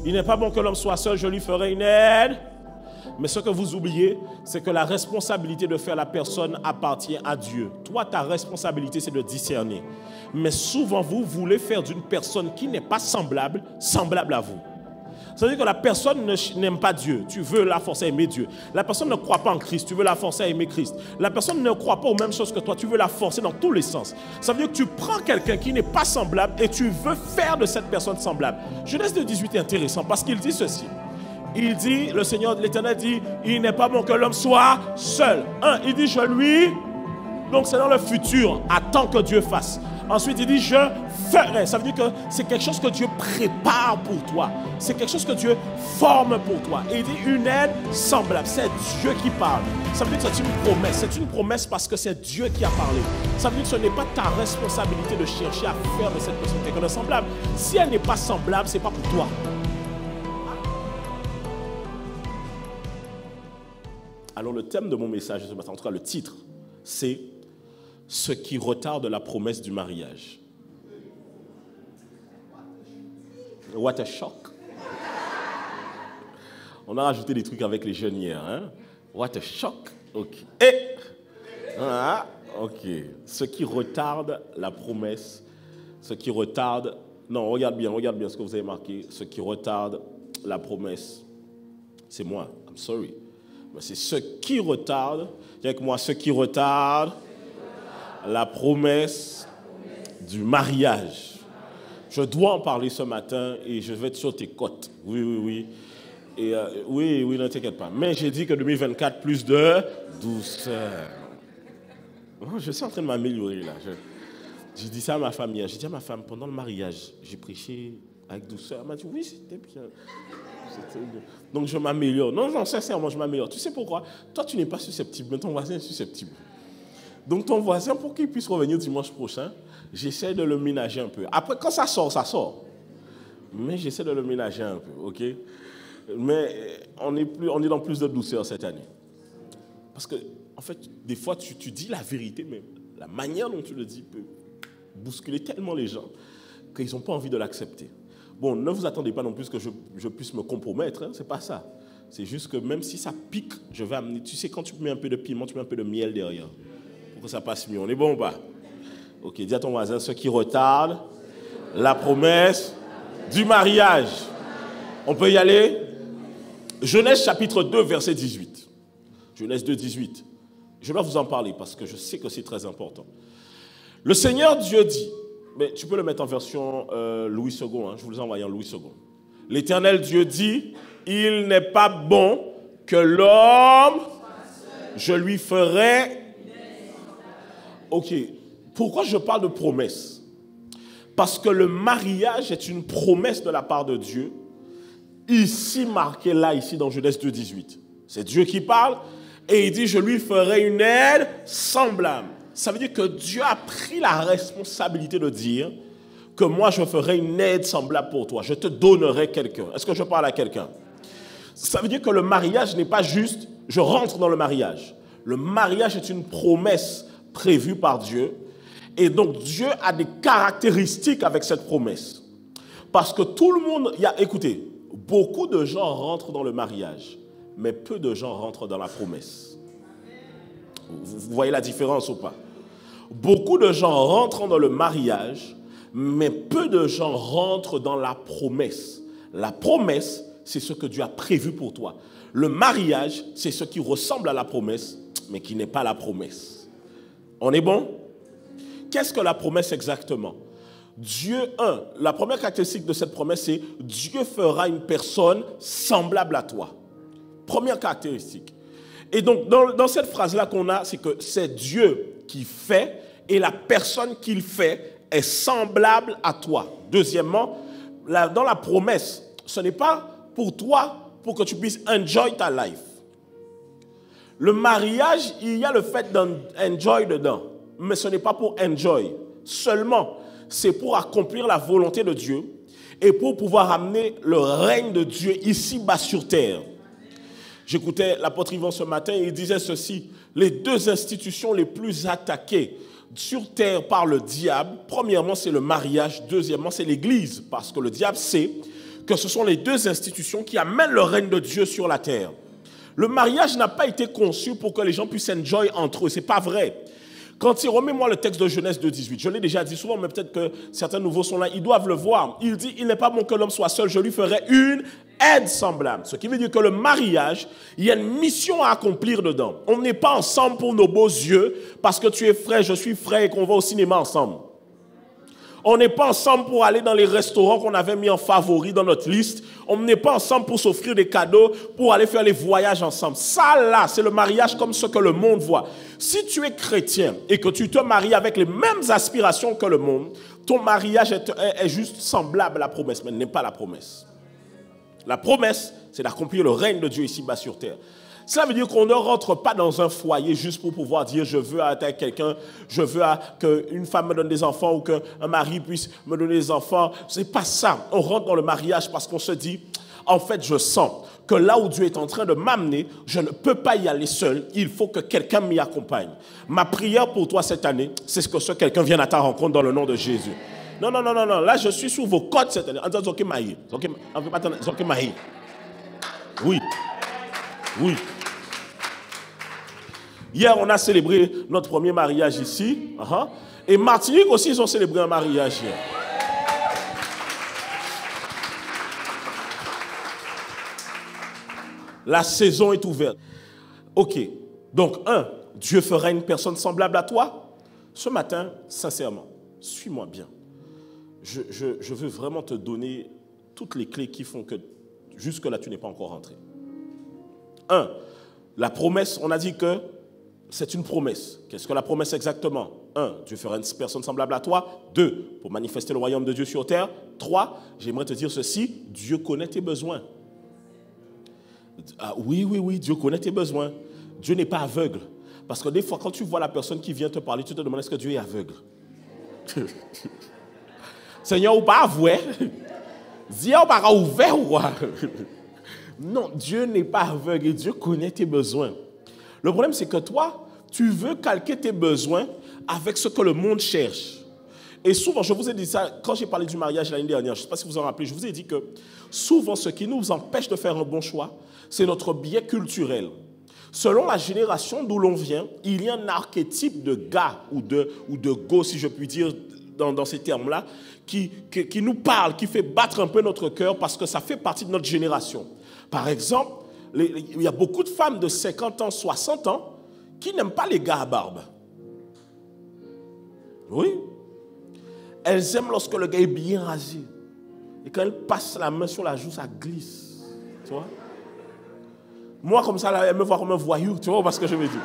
Il n'est pas bon que l'homme soit seul, je lui ferai une aide. Mais ce que vous oubliez, c'est que la responsabilité de faire la personne appartient à Dieu. Toi, ta responsabilité, c'est de discerner. Mais souvent, vous voulez faire d'une personne qui n'est pas semblable, semblable à vous. Ça veut dire que la personne n'aime pas Dieu. Tu veux la forcer à aimer Dieu. La personne ne croit pas en Christ. Tu veux la forcer à aimer Christ. La personne ne croit pas aux mêmes choses que toi. Tu veux la forcer dans tous les sens. Ça veut dire que tu prends quelqu'un qui n'est pas semblable et tu veux faire de cette personne semblable. Genèse 2,18 est intéressant parce qu'il dit ceci. Il dit, le Seigneur, l'Éternel dit, il n'est pas bon que l'homme soit seul. Il dit, je lui... Donc c'est dans le futur, attends que Dieu fasse. Ensuite, il dit, je ferai. Ça veut dire que c'est quelque chose que Dieu prépare pour toi. C'est quelque chose que Dieu forme pour toi. Et il dit, une aide semblable. C'est Dieu qui parle. Ça veut dire que c'est une promesse. C'est une promesse parce que c'est Dieu qui a parlé. Ça veut dire que ce n'est pas ta responsabilité de chercher à faire de cette personne quelqu'un de semblable. Si elle n'est pas semblable, ce n'est pas pour toi. Alors le thème de mon message, en tout cas le titre, c'est « Ce qui retarde la promesse du mariage ». What a shock! On a rajouté des trucs avec les jeunes hier. Hein? What a shock! Ok. Ok. Ce qui retarde la promesse, ce qui retarde... Non, regarde bien ce que vous avez marqué. Ce qui retarde la promesse, c'est moi. I'm sorry. Mais c'est ce qui retarde, dis avec moi, ce qui retarde la promesse du mariage. Je dois en parler ce matin et je vais être sur tes côtes. Oui. Et oui, ne t'inquiète pas. Mais j'ai dit que 2024, plus de douceur. Je suis en train de m'améliorer là. J'ai dit ça à ma femme hier. J'ai dit à ma femme, pendant le mariage, j'ai prêché avec douceur. Elle m'a dit, oui, c'était bien. Donc je m'améliore. Non, sincèrement, je m'améliore. Tu sais pourquoi? Toi, tu n'es pas susceptible, mais ton voisin est susceptible. Donc ton voisin, pour qu'il puisse revenir dimanche prochain, j'essaie de le ménager un peu. Après, quand ça sort, ça sort. Mais j'essaie de le ménager un peu, ok? Mais on est dans plus de douceur cette année. Parce que, en fait, des fois, tu dis la vérité, mais la manière dont tu le dis peut bousculer tellement les gens qu'ils n'ont pas envie de l'accepter. Bon, ne vous attendez pas non plus que je puisse me compromettre, hein, c'est pas ça. C'est juste que même si ça pique, je vais amener... Tu sais, quand tu mets un peu de piment, tu mets un peu de miel derrière, pour que ça passe mieux. On est bon ou pas? Ok, dis à ton voisin, ce qui retarde la promesse du mariage. On peut y aller? Genèse chapitre 2, verset 18. Genèse 2, 18. Je dois vous en parler parce que je sais que c'est très important. Le Seigneur Dieu dit... Mais tu peux le mettre en version Louis II, hein, je vous l'ai envoyé en Louis II. L'Éternel Dieu dit, il n'est pas bon que l'homme, je lui ferai... Ok, pourquoi je parle de promesse? Parce que le mariage est une promesse de la part de Dieu, ici marquée là, ici dans Genèse 2, 18. C'est Dieu qui parle et il dit, je lui ferai une aide semblable. Ça veut dire que Dieu a pris la responsabilité de dire que moi, je ferai une aide semblable pour toi. Je te donnerai quelqu'un. Est-ce que je parle à quelqu'un? Ça veut dire que le mariage n'est pas juste, je rentre dans le mariage. Le mariage est une promesse prévue par Dieu. Et donc, Dieu a des caractéristiques avec cette promesse. Parce que tout le monde... Écoutez, beaucoup de gens rentrent dans le mariage, mais peu de gens rentrent dans la promesse. Vous voyez la différence ou pas? Beaucoup de gens rentrent dans le mariage, mais peu de gens rentrent dans la promesse. La promesse, c'est ce que Dieu a prévu pour toi. Le mariage, c'est ce qui ressemble à la promesse, mais qui n'est pas la promesse. On est bon? Qu'est-ce que la promesse exactement? La première caractéristique de cette promesse, c'est Dieu fera une personne semblable à toi. Première caractéristique. Et donc, dans cette phrase-là qu'on a, c'est que c'est Dieu qui fait et la personne qu'il fait est semblable à toi. Deuxièmement, dans la promesse, ce n'est pas pour toi, pour que tu puisses enjoy ta life. Le mariage, il y a le fait d'enjoy dedans, mais ce n'est pas pour enjoy. Seulement, c'est pour accomplir la volonté de Dieu et pour pouvoir amener le règne de Dieu ici-bas sur terre. J'écoutais l'apôtre Yvon ce matin et il disait ceci, les deux institutions les plus attaquées sur terre par le diable, premièrement c'est le mariage, deuxièmement c'est l'église, parce que le diable sait que ce sont les deux institutions qui amènent le règne de Dieu sur la terre. Le mariage n'a pas été conçu pour que les gens puissent enjoy entre eux. Ce n'est pas vrai. Quand il remets-moi le texte de Genèse 2,18, je l'ai déjà dit souvent, mais peut-être que certains nouveaux sont là, ils doivent le voir. Il dit, il n'est pas bon que l'homme soit seul, je lui ferai une aide semblable. Ce qui veut dire que le mariage, il y a une mission à accomplir dedans. On n'est pas ensemble pour nos beaux yeux, parce que tu es frère, je suis frère et qu'on va au cinéma ensemble. On n'est pas ensemble pour aller dans les restaurants qu'on avait mis en favori dans notre liste. On n'est pas ensemble pour s'offrir des cadeaux, pour aller faire les voyages ensemble. Ça, là, c'est le mariage comme ce que le monde voit. Si tu es chrétien et que tu te maries avec les mêmes aspirations que le monde, ton mariage est juste semblable à la promesse, mais n'est pas la promesse. La promesse, c'est d'accomplir le règne de Dieu ici-bas sur terre. Cela veut dire qu'on ne rentre pas dans un foyer juste pour pouvoir dire je veux avec quelqu'un, je veux qu'une femme me donne des enfants ou qu'un mari puisse me donner des enfants. Ce n'est pas ça. On rentre dans le mariage parce qu'on se dit, en fait, je sens que là où Dieu est en train de m'amener, je ne peux pas y aller seul. Il faut que quelqu'un m'y accompagne. Ma prière pour toi cette année, c'est que ce quelqu'un vienne à ta rencontre dans le nom de Jésus. Non. Là, je suis sous vos côtes cette année. En disant, oui. Oui. Hier, on a célébré notre premier mariage ici. Et Martinique aussi, ils ont célébré un mariage hier. La saison est ouverte. Ok. Donc, Dieu fera une personne semblable à toi. Ce matin, sincèrement, suis-moi bien. Je veux vraiment te donner toutes les clés qui font que jusque-là, tu n'es pas encore rentré. La promesse, on a dit que c'est une promesse. Qu'est-ce que la promesse exactement? 1, Dieu fera une personne semblable à toi. 2, pour manifester le royaume de Dieu sur terre. 3, j'aimerais te dire ceci, Dieu connaît tes besoins. Oui, Dieu connaît tes besoins. Dieu n'est pas aveugle. Parce que des fois, quand tu vois la personne qui vient te parler, tu te demandes est-ce que Dieu est aveugle? Seigneur, ou pas avoué? Dieu ou pas ouvert ou quoi? Non, Dieu n'est pas aveugle et Dieu connaît tes besoins. Le problème, c'est que toi, tu veux calquer tes besoins avec ce que le monde cherche. Et souvent, je vous ai dit ça, quand j'ai parlé du mariage l'année dernière, je ne sais pas si vous en rappelez, je vous ai dit que souvent, ce qui nous empêche de faire un bon choix, c'est notre biais culturel. Selon la génération d'où l'on vient, il y a un archétype de gars ou de go, si je puis dire, dans ces termes-là, qui nous parle, qui fait battre un peu notre cœur parce que ça fait partie de notre génération. Par exemple, il y a beaucoup de femmes de 50 ans, 60 ans qui n'aiment pas les gars à barbe. Oui. Elles aiment lorsque le gars est bien rasé. Et quand elle passe la main sur la joue, ça glisse. Tu vois? Moi, comme ça, là, elle me voit comme un voyou. Tu vois ce que je veux dire?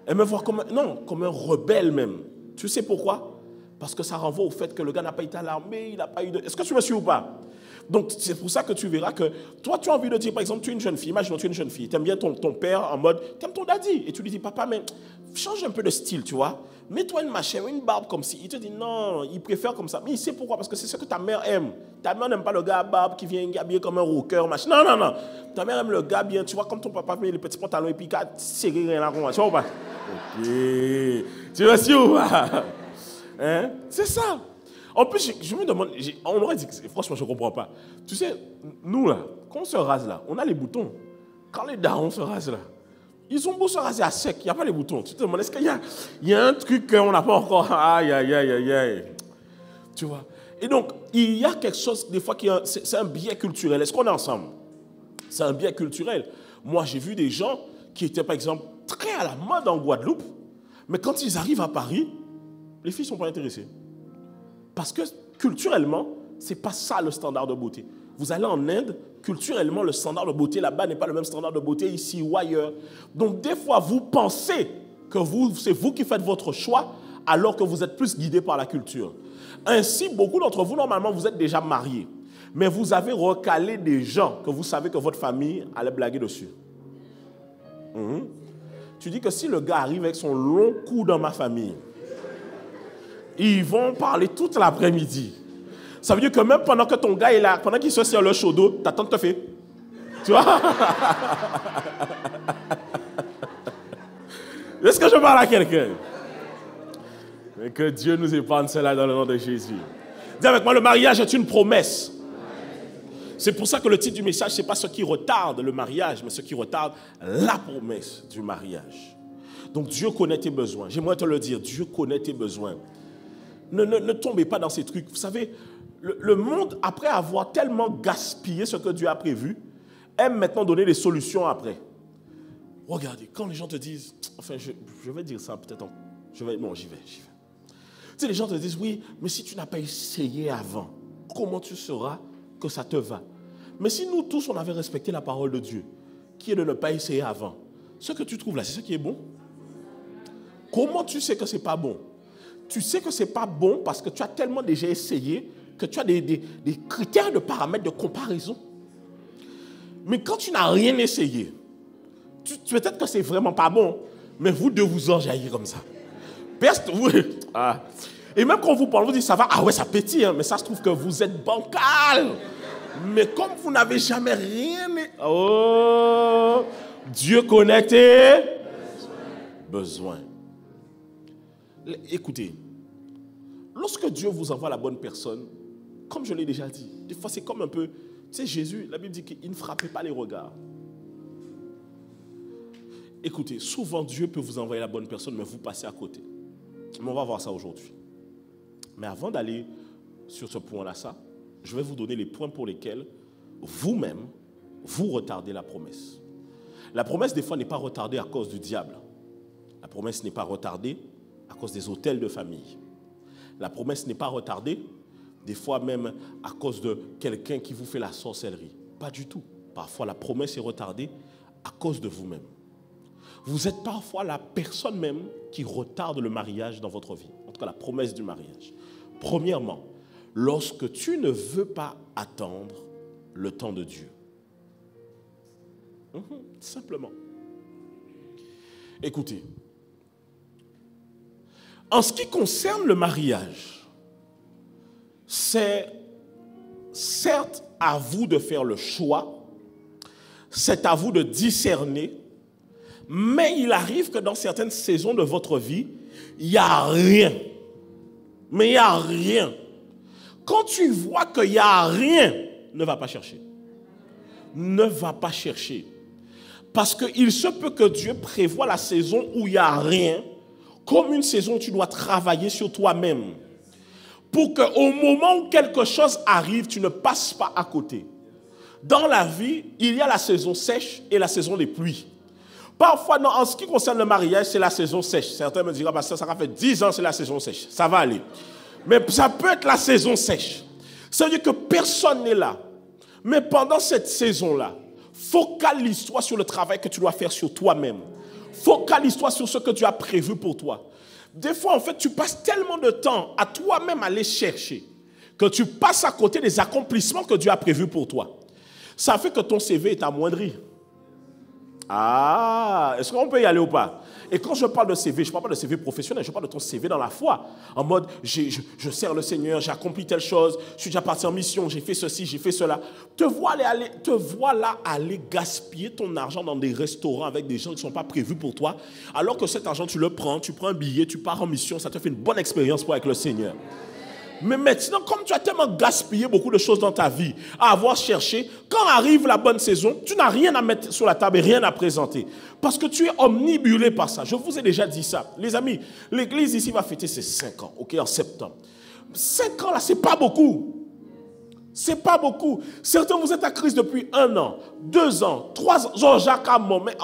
Elle me voit comme un rebelle même. Tu sais pourquoi? Parce que ça renvoie au fait que le gars n'a pas été à l'armée, il n'a pas eu de... Est-ce que tu me suis ou pas? Donc, c'est pour ça que tu verras que toi, tu as envie de dire, par exemple, tu es une jeune fille, imaginons, tu es une jeune fille, tu aimes bien ton père en mode, tu aimes ton daddy, et tu lui dis, papa, mais change un peu de style, tu vois. Mets-toi une machine, une barbe comme si. Il te dit, non, il préfère comme ça. Mais il sait pourquoi, parce que c'est ce que ta mère aime. Ta mère n'aime pas le gars à barbe qui vient habillé comme un rocker, machin. Non. Ta mère aime le gars bien, tu vois, comme ton papa met les petits pantalons et puis il a serré rien là, tu vois ou pas? Ok. Tu vois si ou pas? Hein? C'est ça. En plus, je me demande, on aurait dit que, franchement, je ne comprends pas. Tu sais, nous là, quand on se rase là, on a les boutons. Quand les darons se rasent là, ils ont beau se raser à sec, il n'y a pas les boutons. Tu te demandes, est-ce qu'il y a un truc qu'on n'a pas encore? Aïe. Tu vois? Et donc, il y a quelque chose, des fois, c'est un biais culturel. Est-ce qu'on est ensemble? C'est un biais culturel. Moi, j'ai vu des gens qui étaient, par exemple, très à la mode en Guadeloupe, mais quand ils arrivent à Paris, les filles ne sont pas intéressées. Parce que culturellement, ce n'est pas ça le standard de beauté. Vous allez en Inde, culturellement, le standard de beauté là-bas n'est pas le même standard de beauté ici ou ailleurs. Donc, des fois, vous pensez que c'est vous qui faites votre choix, alors que vous êtes plus guidé par la culture. Ainsi, beaucoup d'entre vous, normalement, vous êtes déjà mariés. Mais vous avez recalé des gens que vous savez que votre famille allait blaguer dessus. Tu dis que si le gars arrive avec son long cou dans ma famille, ils vont parler toute l'après-midi. Ça veut dire que même pendant que ton gars est là, pendant qu'il se sert le chaud d'eau, ta tante te fait. Tu vois? Est-ce que je parle à quelqu'un? Mais que Dieu nous épargne cela dans le nom de Jésus. Dis avec moi, le mariage est une promesse. C'est pour ça que le titre du message, ce n'est pas ce qui retarde le mariage, mais ce qui retarde la promesse du mariage. Donc Dieu connaît tes besoins. J'aimerais te le dire, Dieu connaît tes besoins. Ne tombez pas dans ces trucs. Vous savez, le monde, après avoir tellement gaspillé ce que Dieu a prévu, aime maintenant donner des solutions après. Regardez, quand les gens te disent, enfin, je vais dire ça peut-être, non, j'y vais. Tu sais, les gens te disent, oui, mais si tu n'as pas essayé avant, comment tu sauras que ça te va? Mais si nous tous, on avait respecté la parole de Dieu, qui est de ne pas essayer avant, ce que tu trouves là, c'est ce qui est bon? Comment tu sais que ce n'est pas bon? Tu sais que ce n'est pas bon parce que tu as tellement déjà essayé que tu as des critères de paramètres de comparaison. Mais quand tu n'as rien essayé, peut-être que c'est vraiment pas bon, mais vous deux vous enjaillez comme ça. Et même quand vous parlez, vous dites ça va, ah ouais, ça pétille, hein, mais ça se trouve que vous êtes bancal. Mais comme vous n'avez jamais rien... Oh, Dieu connaît tes besoins. Écoutez, lorsque Dieu vous envoie la bonne personne, comme je l'ai déjà dit, des fois c'est comme un peu... Tu sais, Jésus, la Bible dit qu'il ne frappait pas les regards. Écoutez, souvent Dieu peut vous envoyer la bonne personne, mais vous passez à côté. Mais on va voir ça aujourd'hui. Mais avant d'aller sur ce point-là, je vais vous donner les points pour lesquels vous-même, vous retardez la promesse. La promesse, des fois, n'est pas retardée à cause du diable. La promesse n'est pas retardée à cause des autels de famille. La promesse n'est pas retardée, des fois même à cause de quelqu'un qui vous fait la sorcellerie. Pas du tout. Parfois, la promesse est retardée à cause de vous-même. Vous êtes parfois la personne même qui retarde le mariage dans votre vie. En tout cas, la promesse du mariage. Premièrement, lorsque tu ne veux pas attendre le temps de Dieu. Simplement. Écoutez, en ce qui concerne le mariage, c'est certes à vous de faire le choix, c'est à vous de discerner, mais il arrive que dans certaines saisons de votre vie, il n'y a rien. Mais il n'y a rien. Quand tu vois qu'il n'y a rien, ne va pas chercher. Ne va pas chercher. Parce qu'il se peut que Dieu prévoie la saison où il n'y a rien, comme une saison où tu dois travailler sur toi-même. Pour qu'au moment où quelque chose arrive, tu ne passes pas à côté. Dans la vie, il y a la saison sèche et la saison des pluies. Parfois, non, en ce qui concerne le mariage, c'est la saison sèche. Certains me diront, ça fait 10 ans, c'est la saison sèche. Ça va aller. Mais ça peut être la saison sèche. Ça veut dire que personne n'est là. Mais pendant cette saison-là, focalise-toi sur le travail que tu dois faire sur toi-même. Focalise-toi sur ce que tu as prévu pour toi. Des fois, en fait, tu passes tellement de temps à toi-même aller chercher que tu passes à côté des accomplissements que Dieu a prévus pour toi. Ça fait que ton CV est amoindri. Ah, est-ce qu'on peut y aller ou pas? Et quand je parle de CV, je ne parle pas de CV professionnel, je parle de ton CV dans la foi. En mode, je sers le Seigneur, j'ai accompli telle chose, je suis déjà parti en mission, j'ai fait ceci, j'ai fait cela. Te voilà aller gaspiller ton argent dans des restaurants avec des gens qui ne sont pas prévus pour toi, alors que cet argent, tu le prends, tu prends un billet, tu pars en mission, ça te fait une bonne expérience avec le Seigneur. Mais maintenant, comme tu as tellement gaspillé beaucoup de choses dans ta vie, à avoir cherché, quand arrive la bonne saison, tu n'as rien à mettre sur la table et rien à présenter. Parce que tu es omnibulé par ça. Je vous ai déjà dit ça. Les amis, l'église ici va fêter ses 5 ans, ok, en septembre. 5 ans là, c'est pas beaucoup. C'est pas beaucoup. Certains, vous êtes à Christ depuis 1 an, 2 ans, 3 ans. Jean-Jacques Hamon, mais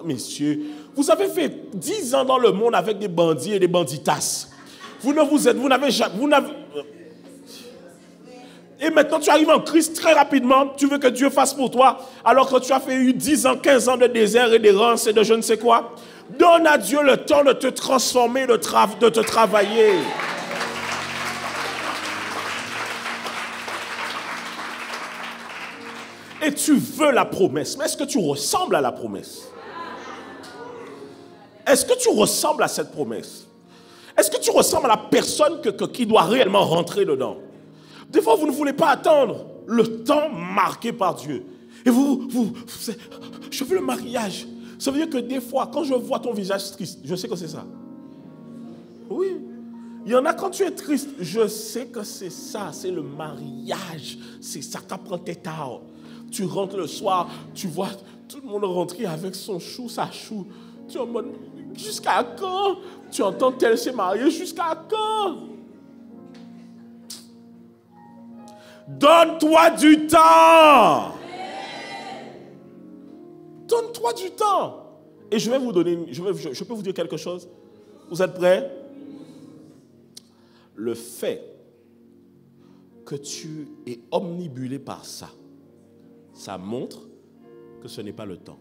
messieurs, vous avez fait 10 ans dans le monde avec des bandits et des banditasses. Et maintenant tu arrives en Christ très rapidement, tu veux que Dieu fasse pour toi, alors que tu as fait 10 ans, 15 ans de désert et d'errance et de je ne sais quoi. Donne à Dieu le temps de te transformer, de te travailler. Et tu veux la promesse, mais est-ce que tu ressembles à la promesse? Est-ce que tu ressembles à cette promesse? Est-ce que tu ressembles à la personne qui doit réellement rentrer dedans? Des fois, vous ne voulez pas attendre le temps marqué par Dieu. Et je veux le mariage. Ça veut dire que des fois, quand je vois ton visage triste, je sais que c'est ça. Oui. Il y en a quand tu es triste, je sais que c'est ça, c'est le mariage. C'est ça qu'apprend tes tard. Tu rentres le soir, tu vois tout le monde rentrer avec son chou, sa chou. Tu es en mode, jusqu'à quand? Tu entends tel s'est marié, jusqu'à quand? Donne-toi du temps. Donne-toi du temps. Et je vais vous donner, je peux vous dire quelque chose. Vous êtes prêts? Le fait que tu es omnibulé par ça, ça montre que ce n'est pas le temps.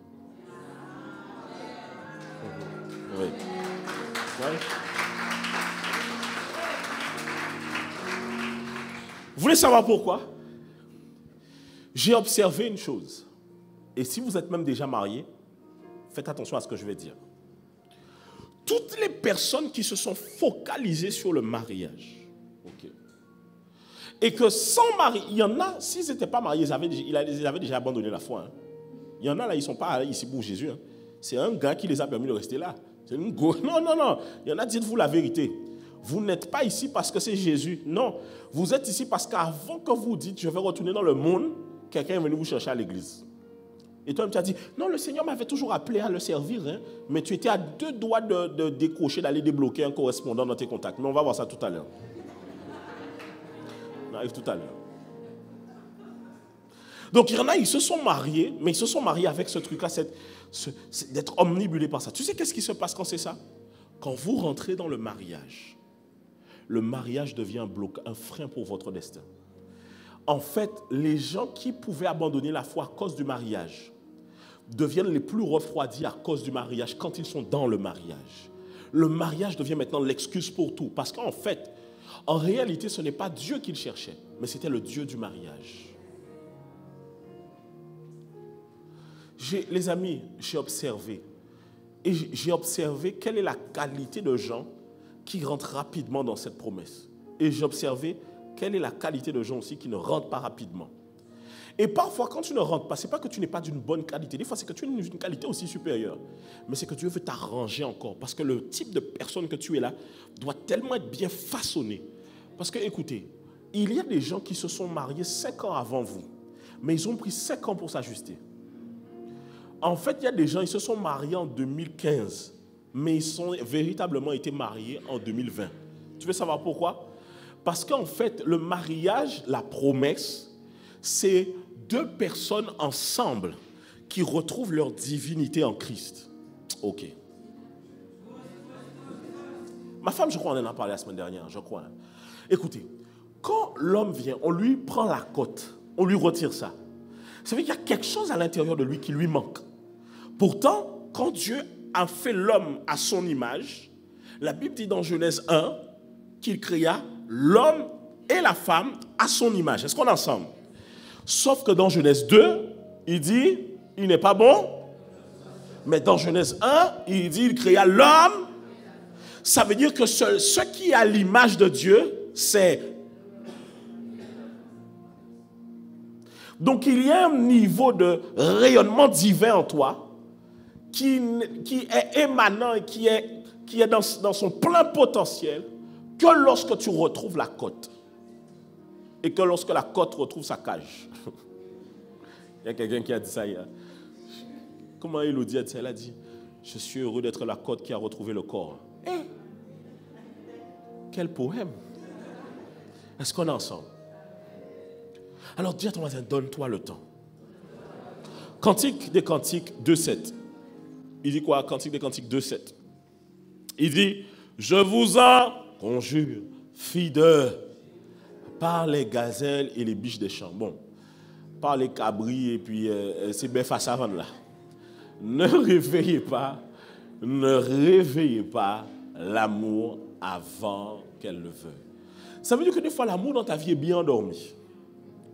Oui. Oui. Vous voulez savoir pourquoi? J'ai observé une chose. Et si vous êtes même déjà marié, faites attention à ce que je vais dire. Toutes les personnes qui se sont focalisées sur le mariage, okay, et que sans mari, il y en a, s'ils n'étaient pas mariés, ils avaient déjà abandonné la foi. Hein. Il y en a là, ils ne sont pas allés ici pour Jésus. Hein. C'est un gars qui les a permis de rester là. Non. Il y en a, dites-vous la vérité. Vous n'êtes pas ici parce que c'est Jésus. Non. Vous êtes ici parce qu'avant que vous dites, je vais retourner dans le monde, quelqu'un est venu vous chercher à l'église. Et toi, tu as dit, non, le Seigneur m'avait toujours appelé à le servir, hein, mais tu étais à 2 doigts de décrocher, d'aller débloquer un correspondant dans tes contacts. Mais on va voir ça tout à l'heure. On arrive tout à l'heure. Donc, il y en a, ils se sont mariés, mais ils se sont mariés avec ce truc-là, d'être omnibulés par ça. Tu sais qu'est-ce qui se passe quand c'est ça? Quand vous rentrez dans le mariage devient un frein pour votre destin. En fait, les gens qui pouvaient abandonner la foi à cause du mariage deviennent les plus refroidis à cause du mariage quand ils sont dans le mariage. Le mariage devient maintenant l'excuse pour tout. Parce qu'en fait, en réalité, ce n'est pas Dieu qu'ils cherchaient, mais c'était le Dieu du mariage. Les amis, j'ai observé. Et j'ai observé quelle est la qualité de gens qui rentrent rapidement dans cette promesse. Et j'ai observé quelle est la qualité de gens aussi qui ne rentrent pas rapidement. Et parfois, quand tu ne rentres pas, ce n'est pas que tu n'es pas d'une bonne qualité. Des fois, c'est que tu es d'une qualité aussi supérieure. Mais c'est que Dieu veut t'arranger encore. Parce que le type de personne que tu es là doit tellement être bien façonné. Parce que, écoutez, il y a des gens qui se sont mariés 5 ans avant vous. Mais ils ont pris 5 ans pour s'ajuster. En fait, il y a des gens, ils se sont mariés en 2015. Mais ils ont véritablement été mariés en 2020. Tu veux savoir pourquoi? Parce qu'en fait, le mariage, la promesse, c'est 2 personnes ensemble qui retrouvent leur divinité en Christ. Ok. Ma femme, je crois, on en a parlé la semaine dernière, je crois. Écoutez, quand l'homme vient, on lui prend la côte, on lui retire ça. Ça veut dire qu'il y a quelque chose à l'intérieur de lui qui lui manque. Pourtant, quand Dieu a fait l'homme à son image, la Bible dit dans Genèse 1 qu'il créa l'homme et la femme à son image. Est-ce qu'on est ensemble? Sauf que dans Genèse 2, il dit, il n'est pas bon. Mais dans Genèse 1, il dit, il créa l'homme. Ça veut dire que ce qui est à l'image de Dieu, c'est... Donc il y a un niveau de rayonnement divin en toi qui est émanant et qui est dans son plein potentiel que lorsque tu retrouves la côte. Et que lorsque la côte retrouve sa cage. Il y a quelqu'un qui a dit ça hier. Comment Élodie a dit ça? Elle a dit, je suis heureux d'être la côte qui a retrouvé le corps. Quel poème. Est-ce qu'on est ensemble? Alors dis à ton voisin, donne-toi le temps. Cantique des Cantiques 2.7. Il dit quoi? Cantique des Cantiques 2.7. Il dit, je vous en conjure, filles par les gazelles et les biches des champs. Bon, par les cabris et puis ces bêtes à savane là. Ne réveillez pas l'amour avant qu'elle le veuille. Ça veut dire que des fois l'amour dans ta vie est bien endormi.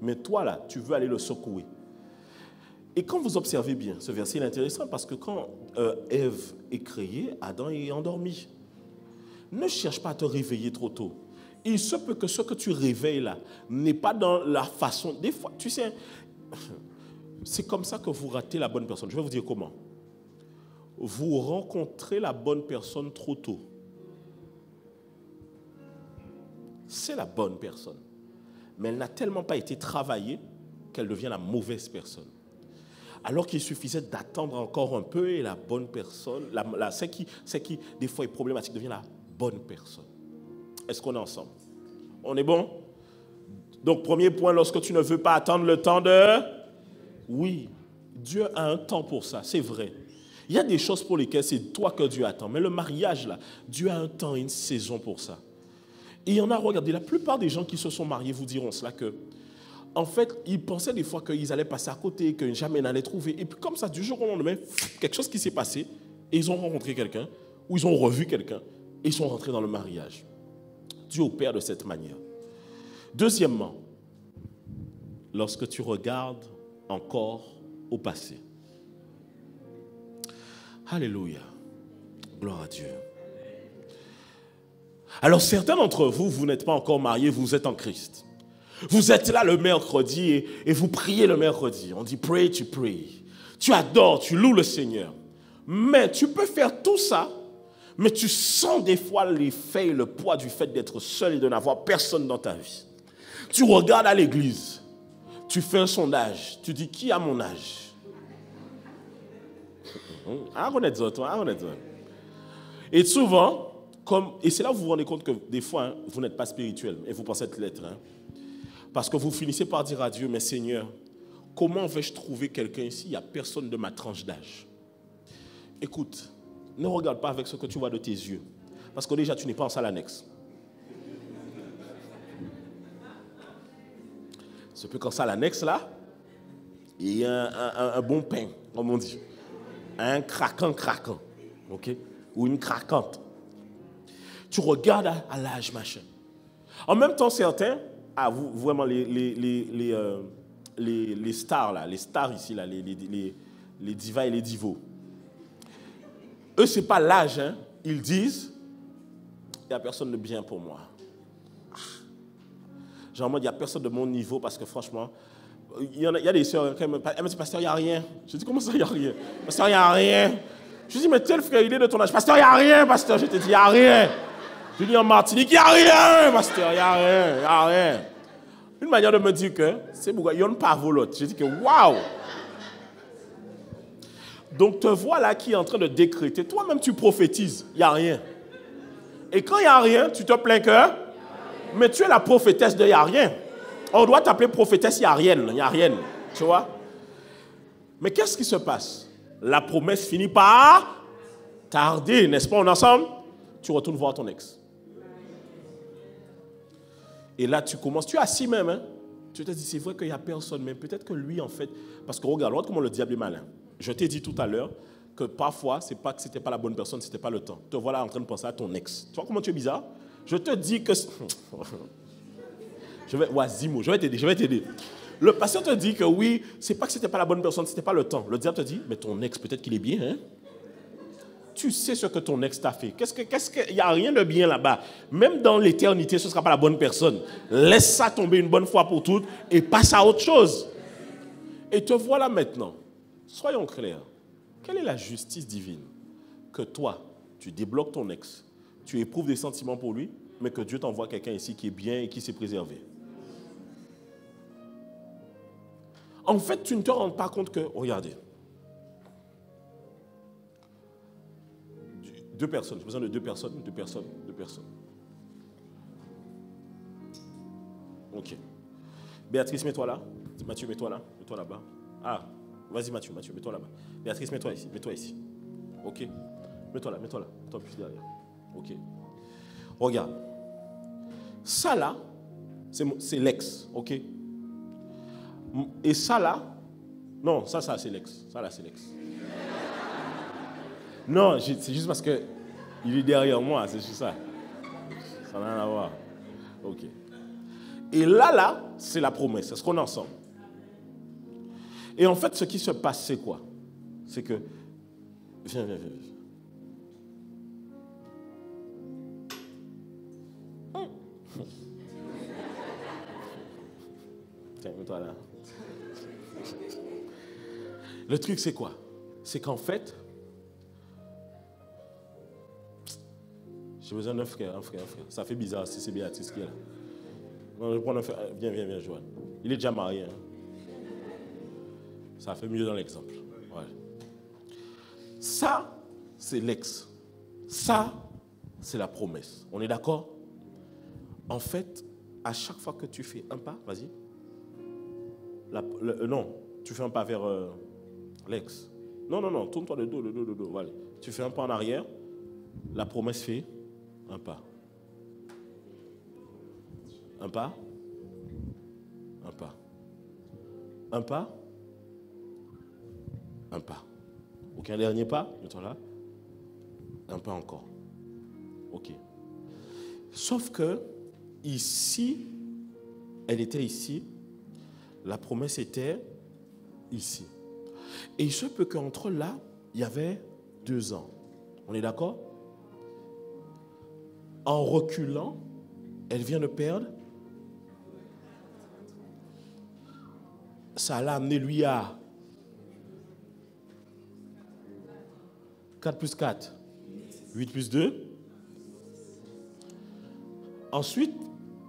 Mais toi là, tu veux aller le secouer. Et quand vous observez bien, ce verset est intéressant parce que quand Ève est créée, Adam est endormi. Ne cherche pas à te réveiller trop tôt. Il se peut que ce que tu réveilles là n'est pas dans la façon... Des fois, tu sais, c'est comme ça que vous ratez la bonne personne. Je vais vous dire comment. Vous rencontrez la bonne personne trop tôt. c'est la bonne personne. Mais elle n'a tellement pas été travaillée qu'elle devient la mauvaise personne. Alors qu'il suffisait d'attendre encore un peu et la bonne personne, celle qui des fois est problématique, devient la bonne personne. Est-ce qu'on est ensemble? On est bon? Donc, premier point, lorsque tu ne veux pas attendre le temps de... Oui, Dieu a un temps pour ça, c'est vrai. Il y a des choses pour lesquelles c'est toi que Dieu attend. Mais le mariage, là, Dieu a un temps et une saison pour ça. Et il y en a, regardez, la plupart des gens qui se sont mariés vous diront cela que, en fait, ils pensaient des fois qu'ils allaient passer à côté, que jamais ils n'allaient trouver. Et puis comme ça, du jour au lendemain, quelque chose qui s'est passé, et ils ont rencontré quelqu'un, ou ils ont revu quelqu'un, et ils sont rentrés dans le mariage. Dieu opère de cette manière. Deuxièmement, lorsque tu regardes encore au passé. Alléluia. Gloire à Dieu. Alors certains d'entre vous, vous n'êtes pas encore mariés, vous êtes en Christ. Vous êtes là le mercredi et vous priez le mercredi. On dit pray, tu pries. Tu adores, tu loues le Seigneur. Mais tu peux faire tout ça, mais tu sens des fois l'effet et le poids du fait d'être seul et de n'avoir personne dans ta vie. Tu regardes à l'église, tu fais un sondage, tu dis qui a mon âge? Et souvent, et c'est là où vous vous rendez compte que des fois, hein, vous n'êtes pas spirituel et vous pensez être l'être. Hein, parce que vous finissez par dire à Dieu, mais Seigneur, comment vais-je trouver quelqu'un ici? Il n'y a personne de ma tranche d'âge. Écoute, ne regarde pas avec ce que tu vois de tes yeux. Parce que déjà, tu n'es pas en salle annexe. C'est peu qu'en salle annexe, là, il y a un bon pain, comme on dit. Un craquant, ok? Ou une craquante. Tu regardes à l'âge, machin. En même temps, certains, vous, vraiment les stars, là, les stars ici, là, les divas et les divos. Eux, ce n'est pas l'âge, hein. Ils disent, il n'y a personne de bien pour moi. Genre, il n'y a personne de mon niveau parce que franchement, il y a des sœurs qui me disent, elle me dit, pasteur, il n'y a rien. Je dis, comment ça, il n'y a rien? Pasteur, il n'y a rien. Je dis, mais tel frère, il est de ton âge. Pasteur, il n'y a rien, pasteur. Je te dis, il n'y a rien. Je dis en Martinique, il n'y a rien, pasteur, il n'y a rien, il n'y a rien. Une manière de me dire que c'est pourquoi il n'y a pas volote. Je dis que waouh! Donc te voilà qui est en train de décréter. Toi-même, tu prophétises, il n'y a rien. Et quand il n'y a rien, tu te plains que. Mais tu es la prophétesse de il n'y a rien. On doit t'appeler prophétesse, il n'y a rien. Tu vois? Mais qu'est-ce qui se passe? La promesse finit par tarder, n'est-ce pas? On est ensemble? Tu retournes voir ton ex. Et là, tu commences, tu es assis même, hein? Tu te dis, c'est vrai qu'il n'y a personne, mais peut-être que lui, en fait, parce que regarde comment le diable est malin. Je t'ai dit tout à l'heure que parfois, ce n'est pas que ce n'était pas la bonne personne, ce n'était pas le temps. Te voilà en train de penser à ton ex. Tu vois comment tu es bizarre? Je te dis que... je vais t'aider. Le pasteur te dit que oui, ce n'est pas que ce n'était pas la bonne personne, ce n'était pas le temps. Le diable te dit, mais ton ex, peut-être qu'il est bien, hein? Tu sais ce que ton ex t'a fait. Il n'y a rien de bien là-bas. Même dans l'éternité, ce ne sera pas la bonne personne. Laisse ça tomber une bonne fois pour toutes et passe à autre chose. Et te voilà maintenant. Soyons clairs. Quelle est la justice divine? Que toi, tu débloques ton ex, tu éprouves des sentiments pour lui, mais que Dieu t'envoie quelqu'un ici qui est bien et qui s'est préservé. En fait, tu ne te rends pas compte que, regardez, deux personnes, j'ai besoin de deux personnes. Ok. Béatrice, mets-toi là. Mathieu, mets-toi là. Mets-toi là-bas. Ah, vas-y Mathieu, mets-toi là-bas. Béatrice, mets-toi ici. Ok. Mets-toi là. Mets-toi plus derrière. Ok. Regarde. Ça là, c'est l'ex, ok. Et ça là, non, ça c'est l'ex. Ça là, c'est l'ex. Non, c'est juste parce qu'il est derrière moi, c'est juste ça. Ça n'a rien à voir. Ok. Et là, c'est la promesse, c'est ce qu'on est ensemble. Et en fait, ce qui se passe, c'est quoi? C'est que... Viens. Tiens, mets-toi là. Le truc, c'est quoi? C'est qu'en fait... J'ai besoin d'un frère. Ça fait bizarre si c'est Béatrice qui est là. Non, je prends viens, Joanne. Il est déjà marié. Hein. Ça fait mieux dans l'exemple. Ouais. Ça, c'est l'ex. Ça, c'est la promesse. On est d'accord? En fait, à chaque fois que tu fais un pas, vas-y. Non, tu fais un pas vers l'ex. Non, tourne-toi de dos. Voilà. Tu fais un pas en arrière, la promesse fait un pas. Un pas. Un pas. Un pas. Un pas. Aucun dernier pas, mets-toi là. Un pas encore. Ok. Sauf que, ici, elle était ici, la promesse était ici. Et il se peut qu'entre là, il y avait 2 ans. On est d'accord? En reculant, elle vient de perdre. Ça l'a amené, lui, à 4 plus 4, 8 plus 2. Ensuite,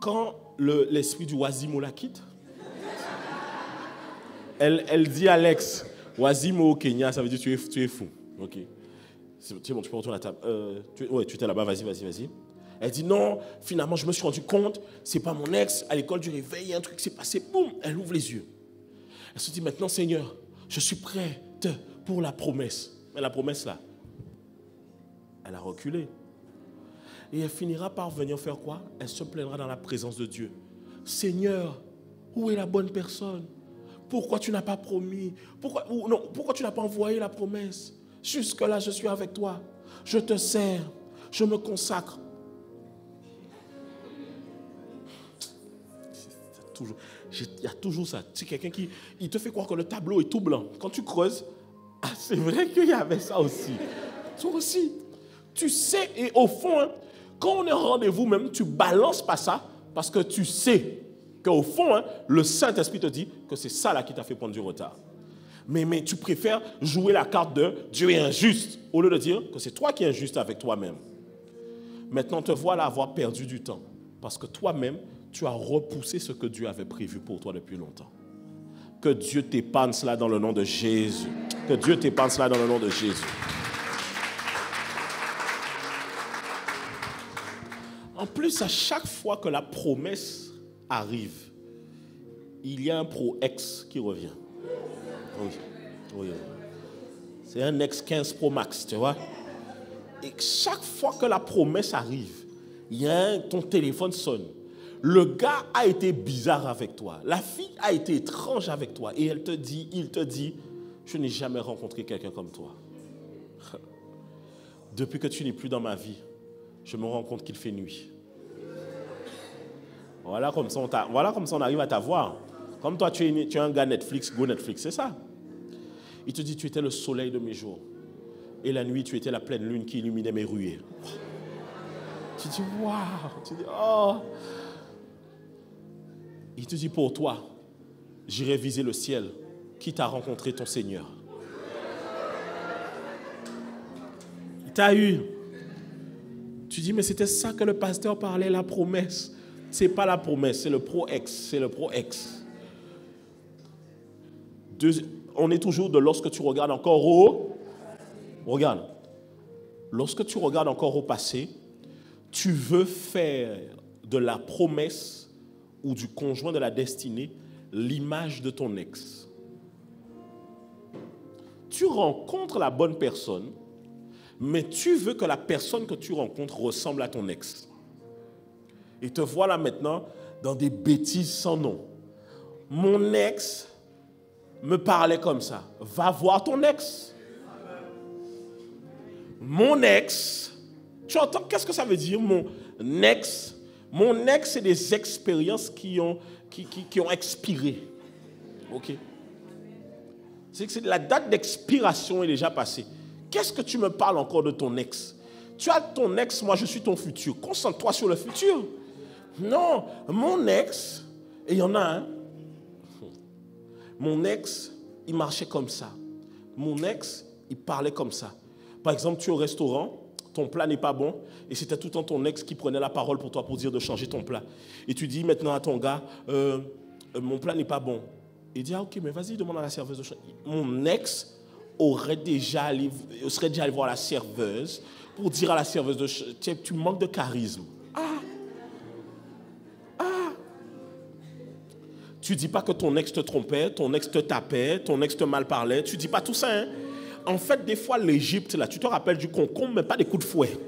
quand l'esprit du Wazimo la quitte, elle dit à Alex, Wazimo au Kenya, ça veut dire tu es fou. Ok. C'est bon, tu peux retourner à la table. Tu étais là-bas, vas-y. Elle dit non, finalement, je me suis rendu compte, c'est pas mon ex, à l'école du réveil, un truc s'est passé, boum, elle ouvre les yeux. Elle se dit maintenant, Seigneur, je suis prête pour la promesse. Mais la promesse là, elle a reculé. Et elle finira par venir faire quoi? Elle se plaindra dans la présence de Dieu. Seigneur, où est la bonne personne? Pourquoi tu n'as pas promis? Pourquoi tu n'as pas envoyé la promesse? Jusque-là, je suis avec toi. Je te sers. Je me consacre. Il y a toujours ça. C'est quelqu'un qui il te fait croire que le tableau est tout blanc. Quand tu creuses, c'est vrai qu'il y avait ça aussi. Toi aussi. Tu sais, et au fond, hein, quand on est en rendez-vous même, tu balances pas ça parce que tu sais qu'au fond, hein, le Saint-Esprit te dit que c'est ça là qui t'a fait prendre du retard. Mais tu préfères jouer la carte de Dieu est injuste au lieu de dire que c'est toi qui es injuste avec toi-même. Maintenant, te voilà avoir perdu du temps parce que toi-même, tu as repoussé ce que Dieu avait prévu pour toi depuis longtemps. Que Dieu t'épargne cela dans le nom de Jésus. Que Dieu t'épargne cela dans le nom de Jésus. En plus, à chaque fois que la promesse arrive, il y a un pro-ex qui revient. Oui. C'est un ex 15 Pro Max, tu vois. Et chaque fois que la promesse arrive, ton téléphone sonne. Le gars a été bizarre avec toi. La fille a été étrange avec toi. Et il te dit, je n'ai jamais rencontré quelqu'un comme toi. Depuis que tu n'es plus dans ma vie, je me rends compte qu'il fait nuit. Voilà comme ça on arrive à t'avoir. Comme toi, tu es un gars Netflix, go Netflix, c'est ça. Il te dit, tu étais le soleil de mes jours. Et la nuit, tu étais la pleine lune qui illuminait mes ruées. Tu dis, waouh. Tu dis, oh. Il te dit, pour toi, j'irai viser le ciel, quitte à rencontrer ton Seigneur. Il t'a eu. Tu dis, mais c'était ça que le pasteur parlait, la promesse. Ce n'est pas la promesse, c'est le pro-ex. On est toujours de lorsque tu regardes encore au... Regarde. Lorsque tu regardes encore au passé, tu veux faire de la promesse ou du conjoint de la destinée l'image de ton ex. Tu rencontres la bonne personne, mais tu veux que la personne que tu rencontres ressemble à ton ex. Et te voilà maintenant dans des bêtises sans nom. Mon ex me parlait comme ça. Va voir ton ex. Mon ex, tu entends, qu'est-ce que ça veut dire, mon ex? Mon ex, c'est des expériences qui ont expiré. Ok? C'est que la date d'expiration est déjà passée. Qu'est-ce que tu me parles encore de ton ex? Tu as ton ex, moi je suis ton futur. Concentre-toi sur le futur. Non, mon ex, et il y en a un. Mon ex, il marchait comme ça. Mon ex, il parlait comme ça. Par exemple, tu es au restaurant, ton plat n'est pas bon, et c'était tout le temps ton ex qui prenait la parole pour toi pour dire de changer ton plat. Et tu dis maintenant à ton gars, mon plat n'est pas bon. Il dit, ah ok, mais vas-y, demande à la serveuse de changer. Mon ex serait déjà allé voir la serveuse pour dire à la serveuse de changer, tu manques de charisme. Tu ne dis pas que ton ex te trompait, ton ex te tapait, ton ex te mal parlait. Tu ne dis pas tout ça. Hein? En fait, des fois, l'Égypte, là, tu te rappelles du concombre, mais pas des coups de fouet.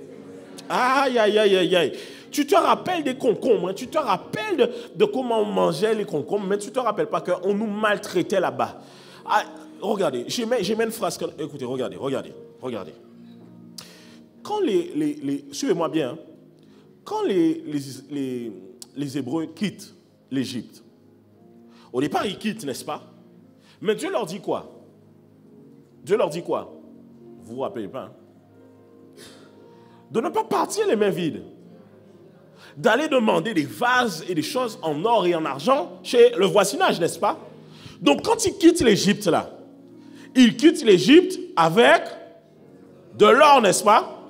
Aïe, aïe, aïe, aïe, aïe. Tu te rappelles des concombres, hein? Tu te rappelles de comment on mangeait les concombres, mais tu ne te rappelles pas qu'on nous maltraitait là-bas. Ah, regardez, j'ai mis une phrase. Écoutez, regardez. Quand suivez-moi bien, hein? Quand les Hébreux quittent l'Égypte, au départ, ils quittent, n'est-ce pas? Mais Dieu leur dit quoi? Vous vous rappelez pas? Hein? De ne pas partir les mains vides. D'aller demander des vases et des choses en or et en argent chez le voisinage, n'est-ce pas? Donc, quand ils quittent l'Égypte, là, ils quittent l'Égypte avec de l'or, n'est-ce pas?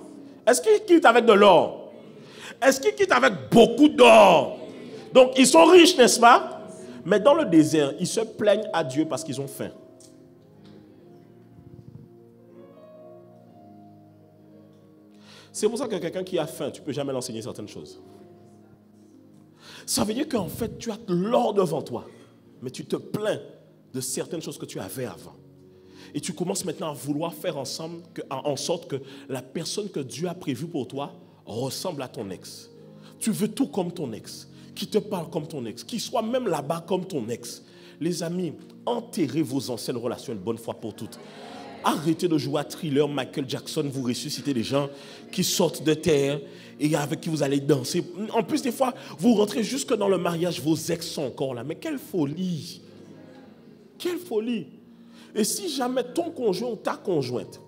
Est-ce qu'ils quittent avec de l'or? Est-ce qu'ils quittent avec beaucoup d'or? Donc, ils sont riches, n'est-ce pas? Mais dans le désert, ils se plaignent à Dieu parce qu'ils ont faim. C'est pour ça que quelqu'un qui a faim, tu ne peux jamais l'enseigner certaines choses. Ça veut dire qu'en fait, tu as l'or devant toi, mais tu te plains de certaines choses que tu avais avant. Et tu commences maintenant à vouloir faire en sorte que la personne que Dieu a prévue pour toi ressemble à ton ex. Tu veux tout comme ton ex, qui te parle comme ton ex, qui soit même là-bas comme ton ex. Les amis, enterrez vos anciennes relations une bonne fois pour toutes. Arrêtez de jouer à Thriller, Michael Jackson, vous ressuscitez des gens qui sortent de terre et avec qui vous allez danser. En plus, des fois, vous rentrez jusque dans le mariage, vos ex sont encore là. Mais quelle folie! Quelle folie! Et si jamais ton conjoint ou ta conjointe